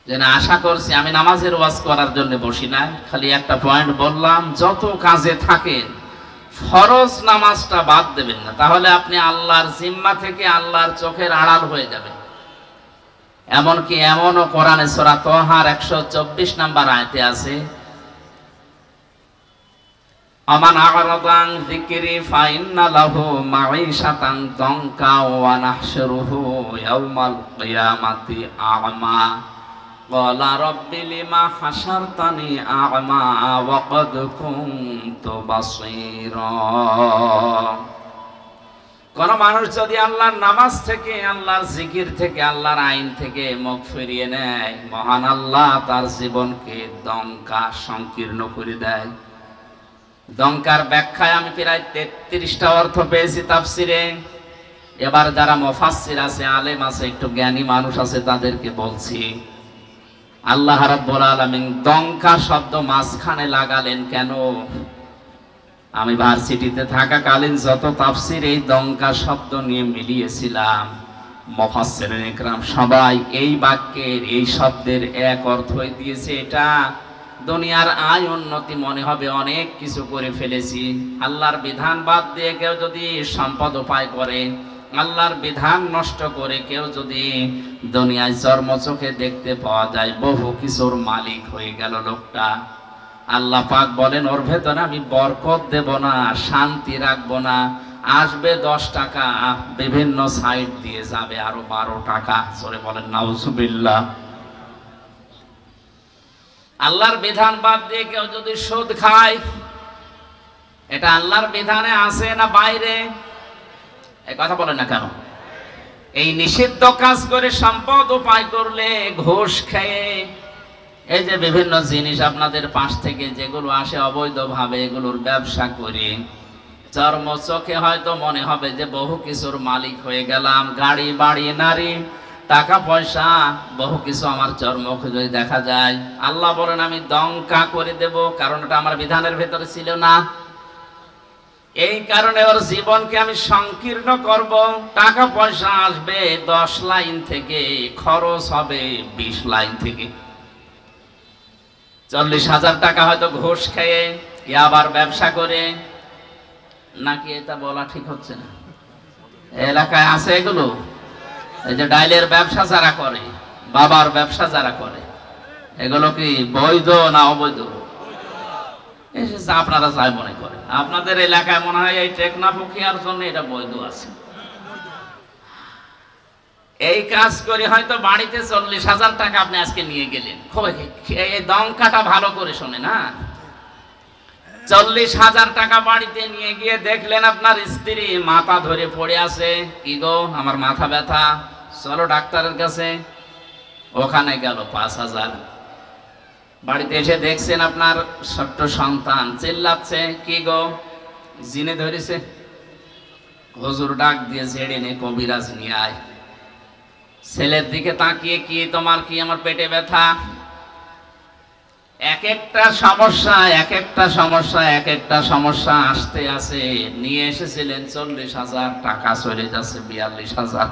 A: যে না, আশা করছি আমি নামাজের ওয়াজ করার জন্য বসি না, খালি একটা পয়েন্ট বললাম, যত কাজে থাকেন ফরজ নামাজটা বাদ দেবেন না, তাহলে আপনি আল্লাহর জিম্মা থেকে আল্লাহর চোখের আড়াল হয়ে যাবে। এমনকি এমনও কোরআনে সূরা তাহার 124 নম্বর আয়াতে আছে, আমান আ'রাদান যিকরি ফাইন্না লাহু মাঈশাতান দানকা ওয়া নাহশুরুহু ইয়াওমাল কিয়ামাতি আ'মা ক্বালা রাব্বি লিমা হাশারতানি আ'মা ওয়া ক্বাদ কুনতু বাসীরা। কোন মানুষ যদি আল্লাহর নামাজ থেকে, আল্লাহর জিকির থেকে, আল্লাহর আইন থেকে মুখ ফিরিয়ে নেয়, মহান আল্লাহ তার জীবনকে দঙ্কা সংকীর্ণ করে দেয়। দঙ্কার ব্যাখ্যায় আমি প্রায় 33টা অর্থ পেয়েছি তাফসিরে। এবার যারা মুফাসসির আছে, আলেম আছে, একটু জ্ঞানী মানুষ আছে, তাদেরকে বলছি, আল্লাহ রাব্বুল আলামিন দঙ্কা শব্দ মাঝখানে লাগালেন কেন? আমি ভার্সিটিতে থাকাকালীন যত তাফসির এই দঙ্কা শব্দ নিয়ে মিলিয়েছিলাম, মুফাসসিরিন ইকরাম সবাই এই বাক্যের, এই শব্দের এক অর্থই দিয়েছে, এটা দুনিয়ার আয় উন্নতি মনে হবে, অনেক কিছু করে ফেলেছি। আল্লাহর বিধান বাদ দিয়ে কেউ যদি সম্পদ উপায় করে, আল্লাহর বিধান নষ্ট করে কেউ যদি দুনিয়ায় চর্ম চোখে দেখতে পাওয়া যায়, বহু কিছুর মালিক হয়ে গেল লোকটা। আল্লাহ পাক বলেন, ওর ভেতরে আমি বরকত দেব না, শান্তি রাখবো না। আসবে 10 টাকা, বিভিন্ন সাইড দিয়ে যাবে আরো 12 টাকা। জোরে বলেন নাউজুবিল্লাহ। আল্লাহর বিধান বাদ দিয়ে কেউ যদি সুদ খায়, এটা আল্লাহর বিধানে আছে না বাইরে? এই কথা বলেন না কেন? এই নিষিদ্ধ কাজ করে সম্পদ উপায় করলে, ঘুষ খেয়ে, এই যে বিভিন্ন জিনিস আপনাদের পাশ থেকে যেগুলো আসে অবৈধভাবে, এগুলোর ব্যবসা করে চর্ম চোখে হয়তো মনে হবে যে বহু কিছুর মালিক হয়ে গেলাম, গাড়ি বাড়ি নারী টাকা পয়সা বহু কিছু আমার চর্মকে যদি দেখা যায়, আল্লাহ বলেন আমি দঙ্কা করে দেব, কারণ এটা আমার বিধানের ভেতরে ছিল না। এই কারণে ওর জীবনকে আমি সংকীর্ণ করব। টাকা পয়সা আসবে 10 লাইন থেকে, খরচ হবে 20 লাইন থেকে। 40,000 টাকা হয়তো ঘুষ খেয়ে, আবার ব্যবসা করে, নাকি এটা বলা ঠিক হচ্ছে না? এলাকায় আছে এগুলো। এই যে ডাইলের ব্যবসা যারা করে, বাবার ব্যবসা যারা করে, এগুলো কি বৈধ না অবৈধ? এসেছে, আপনারা যাই মনে করেন। আপনাদের এলাকায় মনে হয় এই টেকনাফ উখিয়ার জন্য এটা বৈধ আছে। এই কাজ করে হয়তো বাড়িতে 40,000 টাকা আপনি আজকে নিয়ে গেলেন। এই দমকাটা ভালো করে শোনে না, 40,000 টাকা বাড়িতে নিয়ে গিয়ে দেখলেন আপনার স্ত্রী মাথা ধরে পড়ে আছে। কি গো, আমার মাথা ব্যথা, চলো ডাক্তারের কাছে। ওখানে গেল 5,000। বাড়িতে এসে দেখছেন আপনার ছোট্ট সন্তান চিল্লাচ্ছে, কি গো, জিনে ধরেছে। হুজুর ডাক দিয়ে ছেড়ে নে, কবিরাজ নিয়ে আয়। ছেলের দিকে তাকিয়ে, কি তোমার, কি আমার পেটে ব্যথা। এক একটা সমস্যা এক একটা সমস্যা এক একটা সমস্যা আসতে আছে। নিয়ে এসেছিলেন 40,000 টাকা, চলে যাচ্ছে 42,000।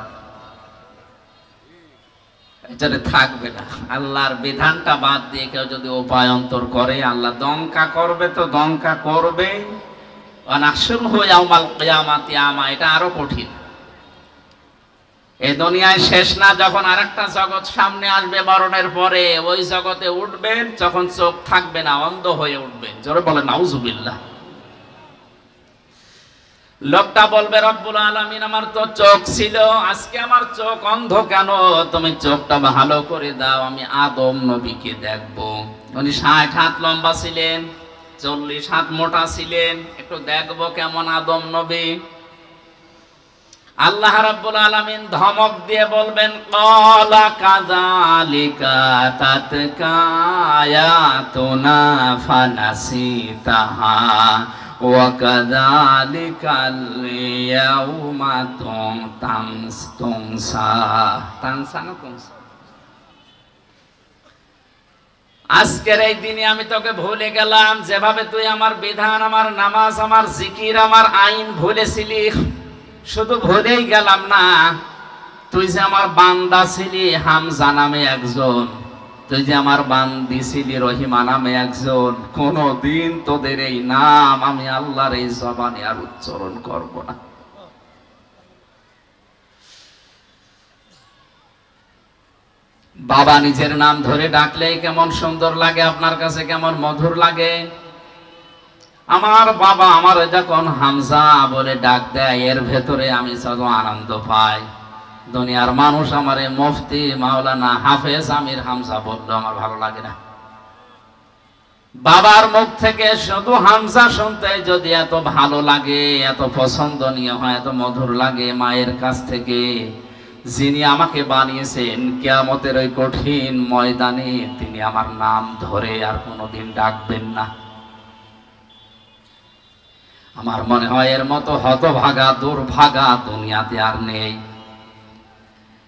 A: এটা থাকবে না। আল্লাহর বিধানটা বাদ দিয়ে কেউ যদি উপায়ন্তর করে, আল্লাহ দঙ্কা করবে তো দঙ্কা করবে। এটা আরো কঠিন। এই দুনিয়ায় শেষ না, যখন আরেকটা জগৎ সামনে আসবে মরণের পরে, ওই জগতে উঠবেন, যখন চোখ থাকবে না, অন্ধ হয়ে উঠবেন। জোরে বলেন নাউজুবিল্লাহ। লোকটা বলবে, রব্বুল আলামিন, আমার তো চোখ ছিল, আজকে আমার চোখ অন্ধ কেন? তুমি চোখটা ভালো করে দাও, আমি আদম নবীকে দেখবো। উনি 60 হাত লম্বা ছিলেন, 40 হাত মোটা ছিলেন, একটু দেখবো কেমন আদম নবী। আল্লাহ রাব্বুল আলামিন ধমক দিয়ে বলবেন, ক্বালা কাযালিকা তাতকা আয়াতুনা ফানাসিতাহা ওয়া কাযালিকাল ইয়াউমা তুনসা। আজকের এই দিনে আমি তোকে ভুলে গেলাম, যেভাবে তুই আমার বিধান, আমার নামাজ, আমার জিকির, আমার আইন ভুলেছিলি। শুধু ভুলেই গেলাম না, তুই যে আমার বান্দা ছিলি হামজা নামে একজন, তুই যে আমার বান্দি ছিলি রহিমা নামে একজন, কোনদিন তোদের এই নাম আমি আল্লাহর এই জবানে আর উচ্চারণ করব না। বাবা নিজের নাম ধরে ডাকলে কেমন সুন্দর লাগে, আপনার কাছে কেমন মধুর লাগে। আমার বাবা আমার যখন হামজা বলে ডাক দেয়, এর ভেতরে আমি যত আনন্দ পাই। দুনিয়ার মানুষ আমারে মুফতি, মাওলানা, হাফেজ, আমির, হামজা বললো আমার ভালো লাগে না। বাবার মুখ থেকে শুধু হামজা শুনতে যদি এত ভালো লাগে, এত পছন্দনীয় হয়, এত মধুর লাগে, মায়ের কাছ থেকে যিনি আমাকে বানিয়েছেন, কিয়ামতের ওই কঠিন ময়দানে তিনি আমার নাম ধরে আর কোনোদিন ডাকবেন না। আমার মনে হয় এর মতো হতভাগা, দুর্ভাগা দুনিয়াতে আর নেই।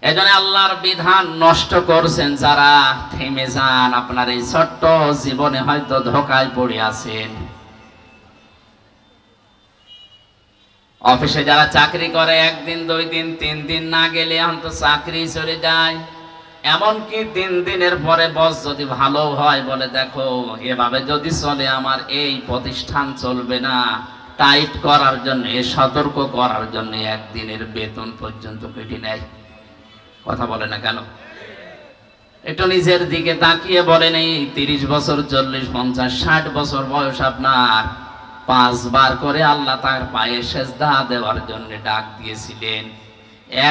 A: এজন্য আল্লাহর বিধান নষ্ট করছেন যারা, থেমে যান। আপনার এই ছোট্ট জীবনে হয়তো ধোকায় পড়ে আছেন। অফিসে যারা চাকরি করে, 1 দিন 2 দিন 3 দিন না গেলে এখন তো চাকরি চলে যায়। এমনকি 3 দিনের পরে বস যদি ভালো হয়, বলে দেখো এভাবে যদি চলে আমার এই প্রতিষ্ঠান চলবে না, টাইট করার জন্য, সতর্ক করার জন্য 1 দিনের বেতন পর্যন্ত কেটে নেয়। কথা বলে না কেন? একটু নিজের দিকে তাকিয়ে বলেন, এই 30 বছর, 40, 50, 60 বছর বয়স আপনার, 5 বার করে আল্লাহ তার পায়ে সেজদা দেওয়ার জন্য ডাক দিয়েছিলেন,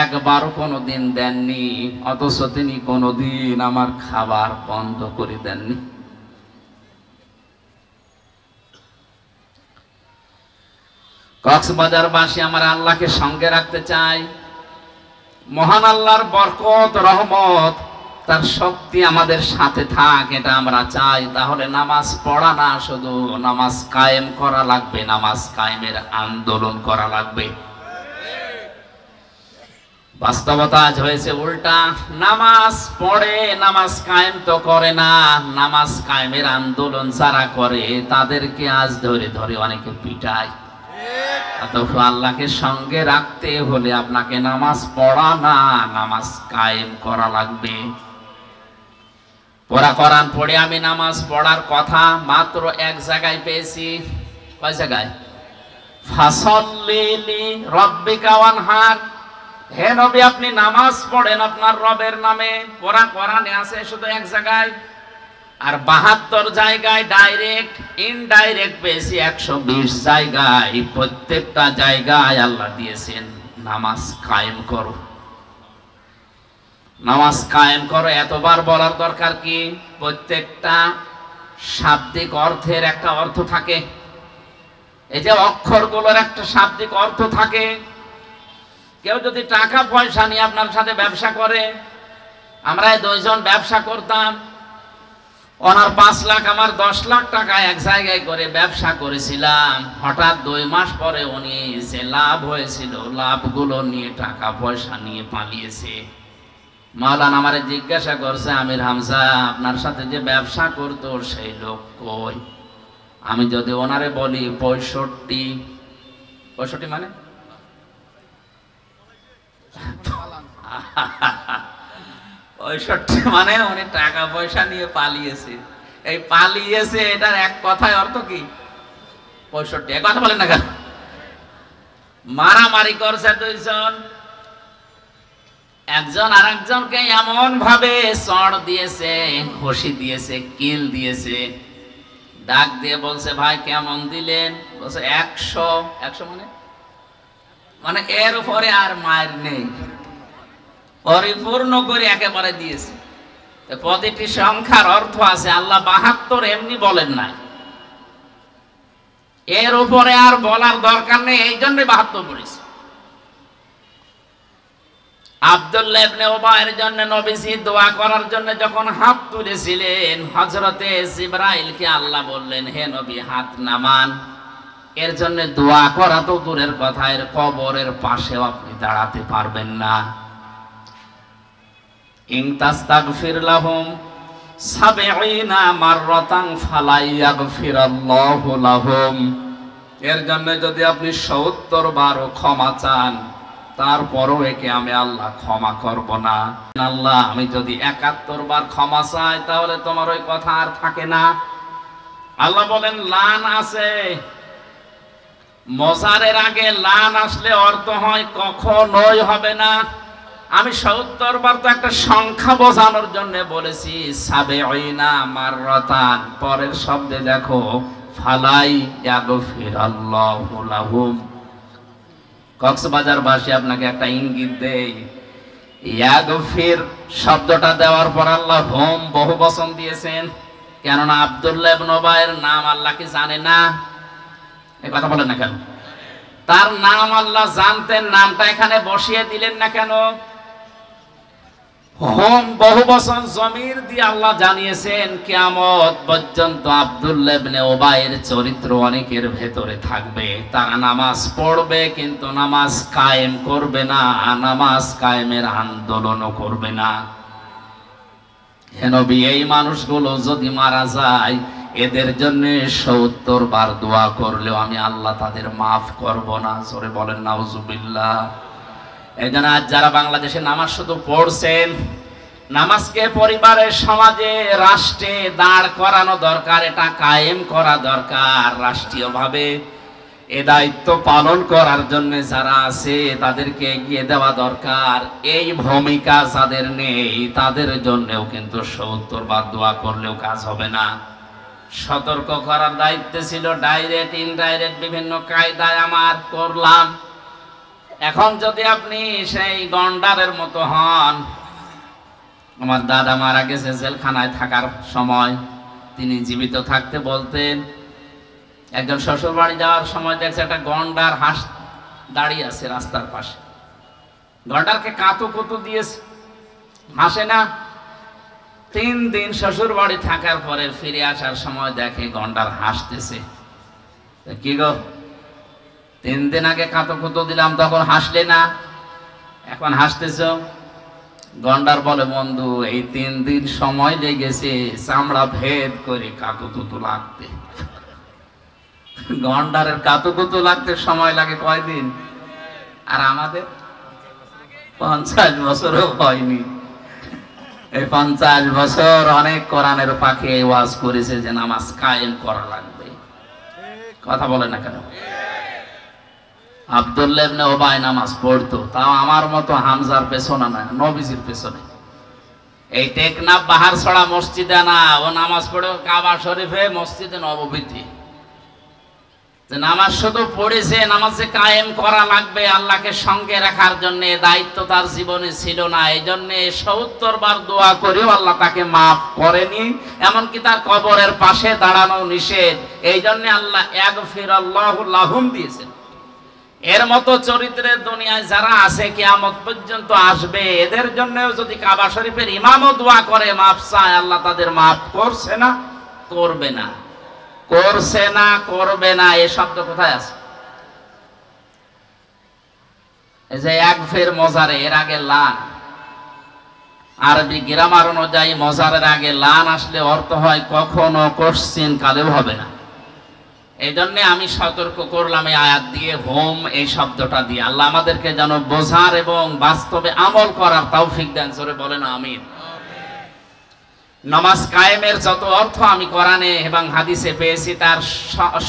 A: একবারও কোনোদিন দেননি। অথচ তিনি কোনোদিন আমার খাবার বন্ধ করে দেননি। কক্সবাজারবাসী আমার আল্লাহকে সঙ্গে রাখতে চাই। মহান আল্লাহর বরকত, রহমত, তার শক্তি আমাদের সাথে থাক, এটা আমরা চাই। তাহলে নামাজ পড়া না, শুধু নামাজ কায়েম করা লাগবে, নামাজ কায়েমের আন্দোলন করা লাগবে। বাস্তবতা আজ হয়েছে উল্টা, নামাজ পড়ে নামাজ কায়েম তো করে না, নামাজ কায়েমের আন্দোলন যারা করে তাদেরকে আজ ধরে ধরে অনেকে পিটায়। অথচ আল্লাহকে সঙ্গে রাখতে হলে আপনাকে নামাজ পড়া না, নামাজ কায়েম করা লাগবে। পড়া কোরআন পড়ে আমি নামাজ পড়ার কথা মাত্র 1 জায়গায় পেয়েছি। কয় জায়গায়? ফাসাল্লি লিরাব্বিকা ওয়ানহার। হে নবী, আপনি নামাজ পড়েন আপনার রবের নামে। পড়া কোরআনে আছে শুধু 1 জায়গায়। আর 72 জায়গায় ডাইরেক্ট, ইনডাইরেক্ট পেয়েছি 120 জায়গায়। প্রত্যেকটা জায়গায় আল্লাহ দিয়েছেন নামাজ কায়েম করো, নামাজ কায়েম করো। এতবার বলার দরকার কি? প্রত্যেকটা শাব্দিক অর্থের একটা অর্থ থাকে। এই যে অক্ষরগুলোর একটা শাব্দিক অর্থ থাকে। কেউ যদি টাকা পয়সা নিয়ে আপনার সাথে ব্যবসা করে, আমরা 2 জন ব্যবসা করতাম, ওনার 5 লাখ আমার 10 লাখ টাকা এক জায়গায় করে ব্যবসা করেছিলাম। হঠাৎ 2 মাস পরে উনি যে লাভ হয়েছিল, লাভগুলো নিয়ে টাকা পয়সা নিয়ে পালিয়েছে। মাওলানা আমারে জিজ্ঞাসা করছে, আমির হামজা আপনার সাথে যে ব্যবসা করতো সেই লোক কই? আমি যদি ওনারে বলি 65 মানে 65 মানে উনি টাকা পয়সা নিয়ে পালিয়েছে। এই পালিয়েছে এটার এক কথায় অর্থ কি? 65। এক কথা বলেন না কেন? মারামারি করছে 2 জন, একজন আরেকজনকে এমন ভাবে চড় দিয়েছে, ঘষি দিয়েছে, কিল দিয়েছে। ডাক দিয়ে বলছে, ভাই কেমন দিলেন? বলছে 100। 100 মানে এর উপরে আর মায়ের নেই, পরিপূর্ণ করে একেবারে দিয়েছে। প্রতিটি সংখ্যার অর্থ আছে। আল্লাহ 72 এমনি বলেন নাই, এর উপরে আর বলার দরকার নেই, এই জন্য 72 বলেছে। আব্দুল্লাহ ইবনে উবাইয়ের জন্য নবীজি দোয়া করার জন্য যখন হাত তুলেছিলেন, হযরতে জিবরাইলকে আল্লাহ বললেন, হে নবী হাত নামান। এর জন্য দোয়া করা তো দূরের কথা, এর কবরের পাশেও আপনি দাঁড়াতে পারবেন না। ইন তাস্তাগফির লাহুম 70 মাররাতান ফালা ইয়াগফিরাল্লাহু লাহুম। এর জন্য যদি আপনি 70 বার ক্ষমা চান, তারপরও একে আমি আল্লাহ ক্ষমা করব না। আল্লাহ আমি যদি 71 বার ক্ষমা চাই, তাহলে তোমার ওই কথা আর থাকে না। আল্লাহ বলেন লান আছে, মজারের আগে লান আসলে অর্থ হয় কখনোই হবে না। আমি 70 বার তো একটা সংখ্যা বোঝানোর জন্য বলেছি, 70 মাররাতান। পরের শব্দে দেখো ফালাই ইয়াগফিরাল্লাহু লাহুম। কক্সবাজার ভাষী আপনাকে একটা ইঙ্গিত দেই, ইয়াগফির শব্দটা দেওয়ার পর আল্লাহ হুম বহু বচন দিয়েছেন। কেননা আব্দুল্লাহ ইবনে উবাইয়ের নাম আল্লাহ কি জানে না? এই কথা বলেন না কেন? তার নাম আল্লাহ জানতেন, নামটা এখানে বসিয়ে দিলেন না কেন? হোম বহু বচন জমির দিয়ে আল্লাহ জানিয়েছেন, কিয়ামত পর্যন্ত আব্দুল্লাহ ইবনে উবাইয়ের চরিত্র অনেকের ভেতরে থাকবে। তারা নামাজ পড়বে কিন্তু নামাজ কায়েম করবে না, নামাজ কায়েমের আন্দোলনও করবে না। হে নবী, এই মানুষগুলো যদি মারা যায়, এদের জন্য 70 বার দোয়া করলেও আমি আল্লাহ তাদের মাফ করব না। জোরে বলেন নাউজুবিল্লাহ। এই জন্য আজ যারা বাংলাদেশে নামাজ শুধু পড়ছেন, নামাজকে পরিবারে, সমাজে, রাষ্ট্রে দাঁড় করানো দরকার, এটা কায়েম করা দরকার। রাষ্ট্রীয়ভাবে এ দায়িত্ব পালন করার জন্য যারা আছে তাদেরকে এগিয়ে দেওয়া দরকার। এই ভূমিকা যাদের নেই তাদের জন্যও কিন্তু 70 বার দোয়া করলেও কাজ হবে না। সতর্ক করার দায়িত্ব ছিল, ডাইরেক্ট ইনডাইরেক্ট বিভিন্ন কায়দায় আমার করলাম। এখন যদি আপনি সেই গন্ডারের মতো হন, আমার দাদা মারা গেছে জেলখানায় থাকার সময়, তিনি জীবিত থাকতে বলতেন, একজন শ্বশুর বাড়ি যাওয়ার সময় দেখছে একটা গন্ডার হাঁস দাঁড়িয়ে আছে রাস্তার পাশে। গন্ডারকে কাতু কুতু দিয়েছে, হাসে না। 3 দিন শ্বশুর বাড়ি থাকার পরে ফিরে আসার সময় দেখে গন্ডার হাসতেছে। কি গো, 3 দিন আগে কাতু কুতু দিলাম তখন হাসলে না, এখন হাসতেছ? গন্ডার বলে, বন্ধু এই 3 দিন সময় লেগেছে চামড়া ভেদ করে কাতুকুতু লাগতে। গন্ডারের কাতুকুতু লাগতে সময় লাগে কয়দিন? আর আমাদের 50 বছরও হয়নি। এই 50 বছর অনেক কোরআনের পাখি ওয়াজ করেছে যে নামাজ কায়েম করা লাগবে। কথা বলে না কেন? আব্দুল্লাহ ইবনে উবাই নামাজ পড়তো, তাও আমার মতো হামজার পেছনে না, নবীজির পেছনে। এই টেকনাফ বাহারছড়া মসজিদে না, ও নামাজ পড়ে কাবা শরীফে মসজিদে নববীতে। যে নামাজ শুধু পড়েছে, নামাজে কায়েম করা লাগবে আল্লাহকে সঙ্গে রাখার জন্য, দায়িত্ব তার জীবনে ছিল না। এই জন্য ৭০ বার দোয়া করেও আল্লাহ তাকে মাফ করেনি, এমনকি তার কবরের পাশে দাঁড়ানো নিষেধ। এই জন্য আল্লাহ ইয়াগফিরাল্লাহু লাহুম দিয়েছেন। এর মতো চরিত্রের দুনিয়ায় যারা আছে কিয়ামত পর্যন্ত আসবে, এদের জন্যও যদি কাবা শরীফের ইমামও দোয়া করে, মাফ চায়, আল্লাহ তাদের মাফ করছে না, করবে না, করছে না, করবে না। এই শব্দ কোথায় আছে? এই যে ইয়াগফির মজারে, এর আগে লান। আরবি গ্রামার অনুযায়ী মজারের আগে লান আসলে অর্থ হয় কখনো, কোশ্চিন কালেও হবে না। এই জন্য আমি সতর্ক করলাম এই আয়াত দিয়ে, হোম এই শব্দটা দিয়ে। আল্লাহ আমাদেরকে যেন বোঝার এবং বাস্তবে আমল করার তৌফিক দেন। জোরে বলেন আমিন। নামাজ কায়েমের যত অর্থ আমি কোরআনে এবং হাদিসে পেয়েছি, তার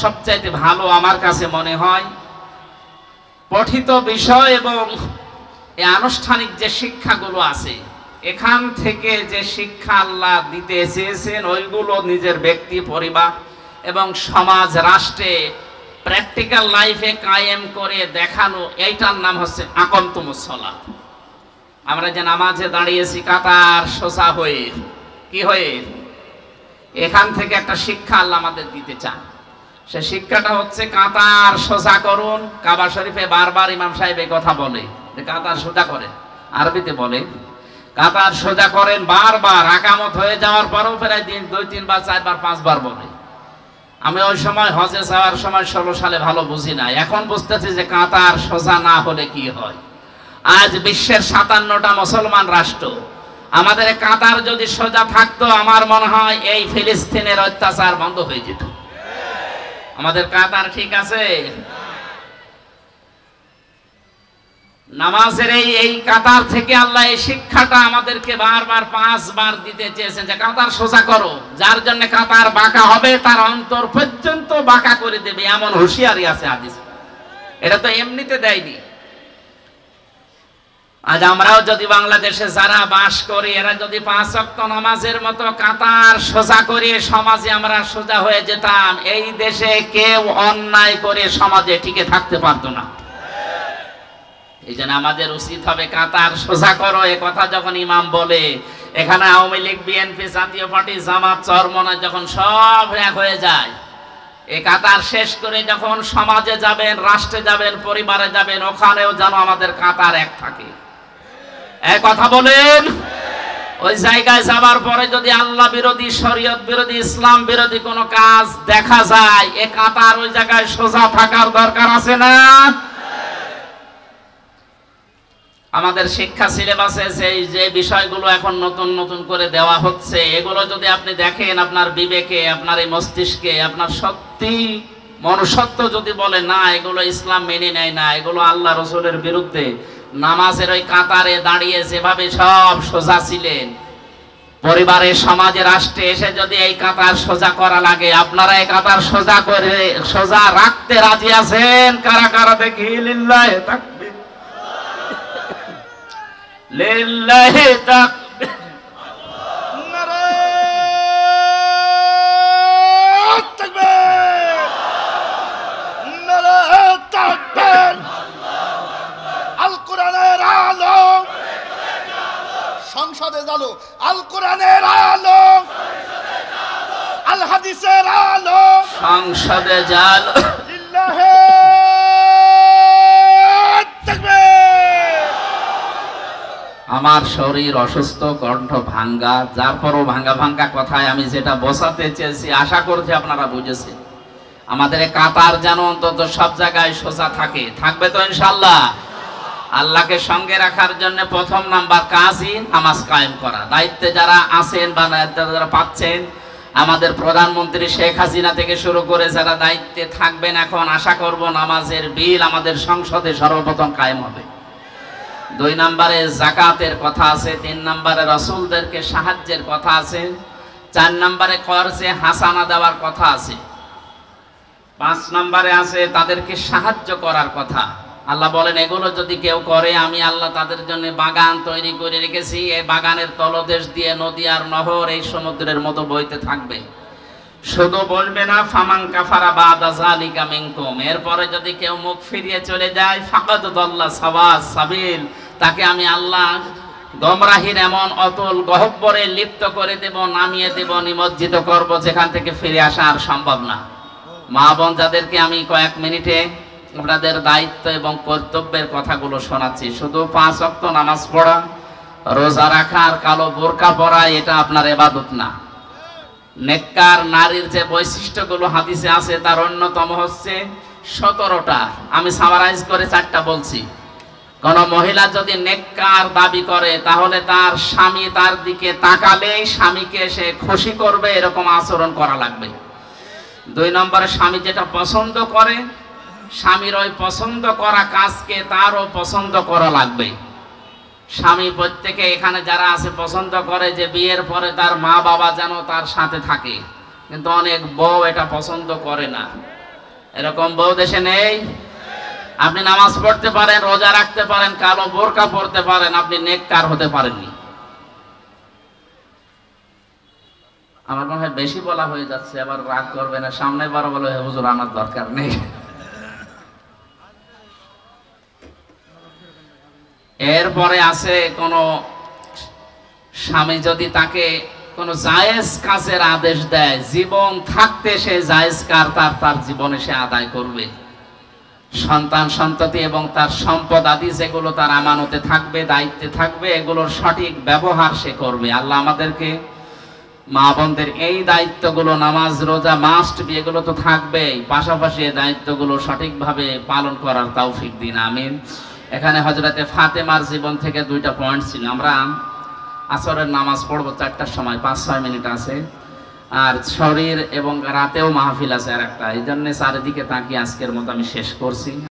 A: সবচাইতে ভালো আমার কাছে মনে হয় পঠিত বিষয় এবং এই আনুষ্ঠানিক যে শিক্ষাগুলো আছে, এখান থেকে যে শিক্ষা আল্লাহ দিতে চেয়েছেন, ওইগুলো নিজের ব্যক্তি, পরিবার এবং সমাজ, রাষ্ট্রে প্র্যাকটিক্যাল লাইফে কায়েম করে দেখানো, এইটার নাম হচ্ছে আকামতুমুস সালাত। আমরা যে নামাজে দাঁড়িয়েছি কাতার সোজা হয়ে, কি হয়ে, এখান থেকে একটা শিক্ষা আল্লাহ আমাদের দিতে চান। সে শিক্ষাটা হচ্ছে কাতার সোজা করুন। কাবা শরীফে বারবার ইমাম সাহেব এই কথা বলে যে কাতার সোজা করেন, আরবিতে বলে কাতার সোজা করেন বারবার। আকামত হয়ে যাওয়ার পরও প্রায় 2, 3 বার, 4 বার, 5 বার বলে। আমি ওই সময় হজে যাওয়ার সময় 16 সালে ভালো বুঝি না, এখন বুঝতেছি যে কাতার সোজা না হলে কি হয়। আজ বিশ্বের 57টা মুসলমান রাষ্ট্র, আমাদের কাতার যদি সোজা থাকতো, আমার মনে হয় এই ফিলিস্তিনের অত্যাচার বন্ধ হয়ে যেত। আমাদের কাতার ঠিক আছে? নামাজের এই কাতার থেকে আল্লাহ এই শিক্ষাটা আমাদেরকে বারবার 5 বার দিতে চেয়েছেন যে কাতার সোজা করো। যার জন্য কাতার বাঁকা হবে, তার অন্তর পর্যন্ত বাঁকা করে দেবে, এমন হুঁশিয়ারি আছে হাদিস। এটা তো এমনিতে দেয়নি। আজ আমরাও যদি বাংলাদেশে যারা বাস করি, এরা যদি 5 ওয়াক্ত নামাজের মতো কাতার সোজা করে সমাজে আমরা সোজা হয়ে যেতাম, এই দেশে কেউ অন্যায় করে সমাজে টিকে থাকতে পারতো না। এই জন্য আমাদের উচিত হবে কাতার সোজা করো। এ কথা যখন ইমাম বলে, এখানে আওয়ামী লীগ, বিএনপি, জাতীয় পার্টি, জামাত, চরমনায় যখন সব এক হয়ে যায়, এই কাতার শেষ করে যখন সমাজে যাবেন, রাষ্ট্রে যাবেন, পরিবারে যাবেন, ওখানেও যেন আমাদের কাতার এক থাকে। এক কথা বলেন। ওই জায়গায় যাবার পরে যদি আল্লাহ বিরোধী, শরীয়ত বিরোধী, ইসলাম বিরোধী কোনো কাজ দেখা যায়, এ কাতার ওই জায়গায় সোজা থাকার দরকার আছে না? আমাদের শিক্ষা সিলেবাসে যে বিষয়গুলো এখন নতুন নতুন করে দেওয়া হচ্ছে, এগুলো যদি আপনি দেখেন, আপনার বিবেকে, আপনার এই মস্তিষ্কে, আপনার সত্যি মনুষ্যত্ব যদি বলে না এগুলো ইসলাম মেনে নেয় না, এগুলো আল্লাহ রসুলের বিরুদ্ধে, নামাজের ওই কাতারে দাঁড়িয়ে যেভাবে সব সোজা ছিলেন, পরিবারে, সমাজে, রাষ্ট্রে এসে যদি এই কাতার সোজা করা লাগে, আপনারা এই কাতার সোজা করে সোজা রাখতে রাজি আছেন? কারা কারা দেখি? লিল্লাহি তাকবীর, লিল্লাহি তাকবীর, নারায়ে তাকবীর, নারায়ে তাকবীর। আল কোরআনের আলো সংসদে জ্বালো, আল কোরআনের আলো, আল হাদিসের আলো সংসদে জ্বালো। লিল্লাহি তাকবীর। আমার শরীর অসুস্থ, কণ্ঠ ভাঙ্গা, যার পরও ভাঙ্গা ভাঙ্গা কথায় আমি যেটা বোঝাতে চেয়েছি, আশা করছি আপনারা বুঝেছেন। আমাদের কাতার যেন অন্তত সব জায়গায় সোজা থাকে, থাকবে তো ইনশাআল্লাহ। আল্লাহকে সঙ্গে রাখার জন্য প্রথম নাম্বার কাজই নামাজ কায়েম করা। দায়িত্বে যারা আছেন বা যারা পাচ্ছেন, আমাদের প্রধানমন্ত্রী শেখ হাসিনা থেকে শুরু করে যারা দায়িত্বে থাকবেন, এখন আশা করব নামাজের বিল আমাদের সংসদে সর্বপ্রথম কায়েম হবে। 2 নম্বরে যাকাতের কথা আছে, 3 নম্বরে রাসূলদেরকে সাহায্যের কথা আছে, 4 নম্বরে কর্জে হাসানা দেওয়ার কথা আছে, 5 নম্বরে আছে তাদেরকে সাহায্য করার কথা, আল্লাহ বলেন এগুলো যদি কেউ করে আমি আল্লাহ তাদের জন্য বাগান তৈরি করে রেখেছি, এই বাগানের তলদেশ দিয়ে নদী আর নহর এই সমুদ্রের মতো বইতে থাকবে। শুধু বলবে না ফামান কাফারা বাদা যালিকা মিনকুম, এরপরে যদি কেউ মুখ ফিরিয়ে চলে যায় ফাকাদ দাল্লা সাওয়াস সাবিল, তাকে আমি আল্লাহ গোমরাহির এমন অতল গহ্বরে লিপ্ত করে দেব, নামিয়ে দেব, নিমজ্জিত করব, যেখান থেকে ফিরে আসা আর সম্ভব না। মা বোন যাদেরকে আমি কয়েক মিনিটে আপনাদের দায়িত্ব এবং কর্তব্যের কথাগুলো শোনাচ্ছি, শুধু 5 ওয়াক্ত নামাজ পড়া, রোজা রাখা আর কালো বোরকা পরা এটা আপনার ইবাদত না। নেককার নারীর যে বৈশিষ্ট্যগুলো হাদিসে আছে তার অন্যতম হচ্ছে 17টা, আমি সামারাইজ করে 4টা বলছি। কোন মহিলা যদি নেককার দাবি করে তাহলে তার স্বামী তার দিকে তাকালেই স্বামীকে সে খুশি করবে এরকম আচরণ করা লাগবে। 2 নম্বরে স্বামী যেটা পছন্দ করে স্বামীর ওই পছন্দ করা কাজকে তারও পছন্দ করা লাগবে। স্বামী প্রত্যেকে এখানে যারা আছে পছন্দ করে যে বিয়ের পরে তার মা বাবা যেন তার সাথে থাকে, কিন্তু অনেক বউ এটা পছন্দ করে না। এরকম বউ দেশে নেই? আপনি নামাজ পড়তে পারেন, রোজা রাখতে পারেন, কালো বোরকা পড়তে পারেন, আপনি নেককার হতে পারেননি। আমার মনে হয় বেশি বলা হয়ে যাচ্ছে, আবার রাগ করবে না, সামনে বারো বলে হুজুর আমার দরকার নেই। এরপরে আছে কোন স্বামী যদি তাকে কোন জায়েজ কাজের আদেশ দেয়, জীবন থাকতে সে জায়েজ কাজ তার জীবনে সে আদায় করবে। সন্তান সন্ততি এবং তার সম্পদ আদি যেগুলো তার আমানতে থাকবে, দায়িত্বে থাকবে, এগুলোর সঠিক ব্যবহার সে করবে। আল্লাহ আমাদেরকে মা বোনদের এই দায়িত্বগুলো, নামাজ রোজা মাস্ট বি, এগুলো তো থাকবেই, পাশাপাশি এই দায়িত্বগুলো সঠিকভাবে পালন করার তৌফিক দিন, আমিন। এখানে হযরতে ফাতেমার জীবন থেকে 2টা পয়েন্ট ছিল। আমরা আসরের নামাজ পড়বো 4টার সময়, 5-6 মিনিট আছে, আর শরীর এবং রাতেও মাহফিল আছে আর একটা, এই জন্য চারিদিকে তাকিয়ে আজকের মতো আমি শেষ করছি।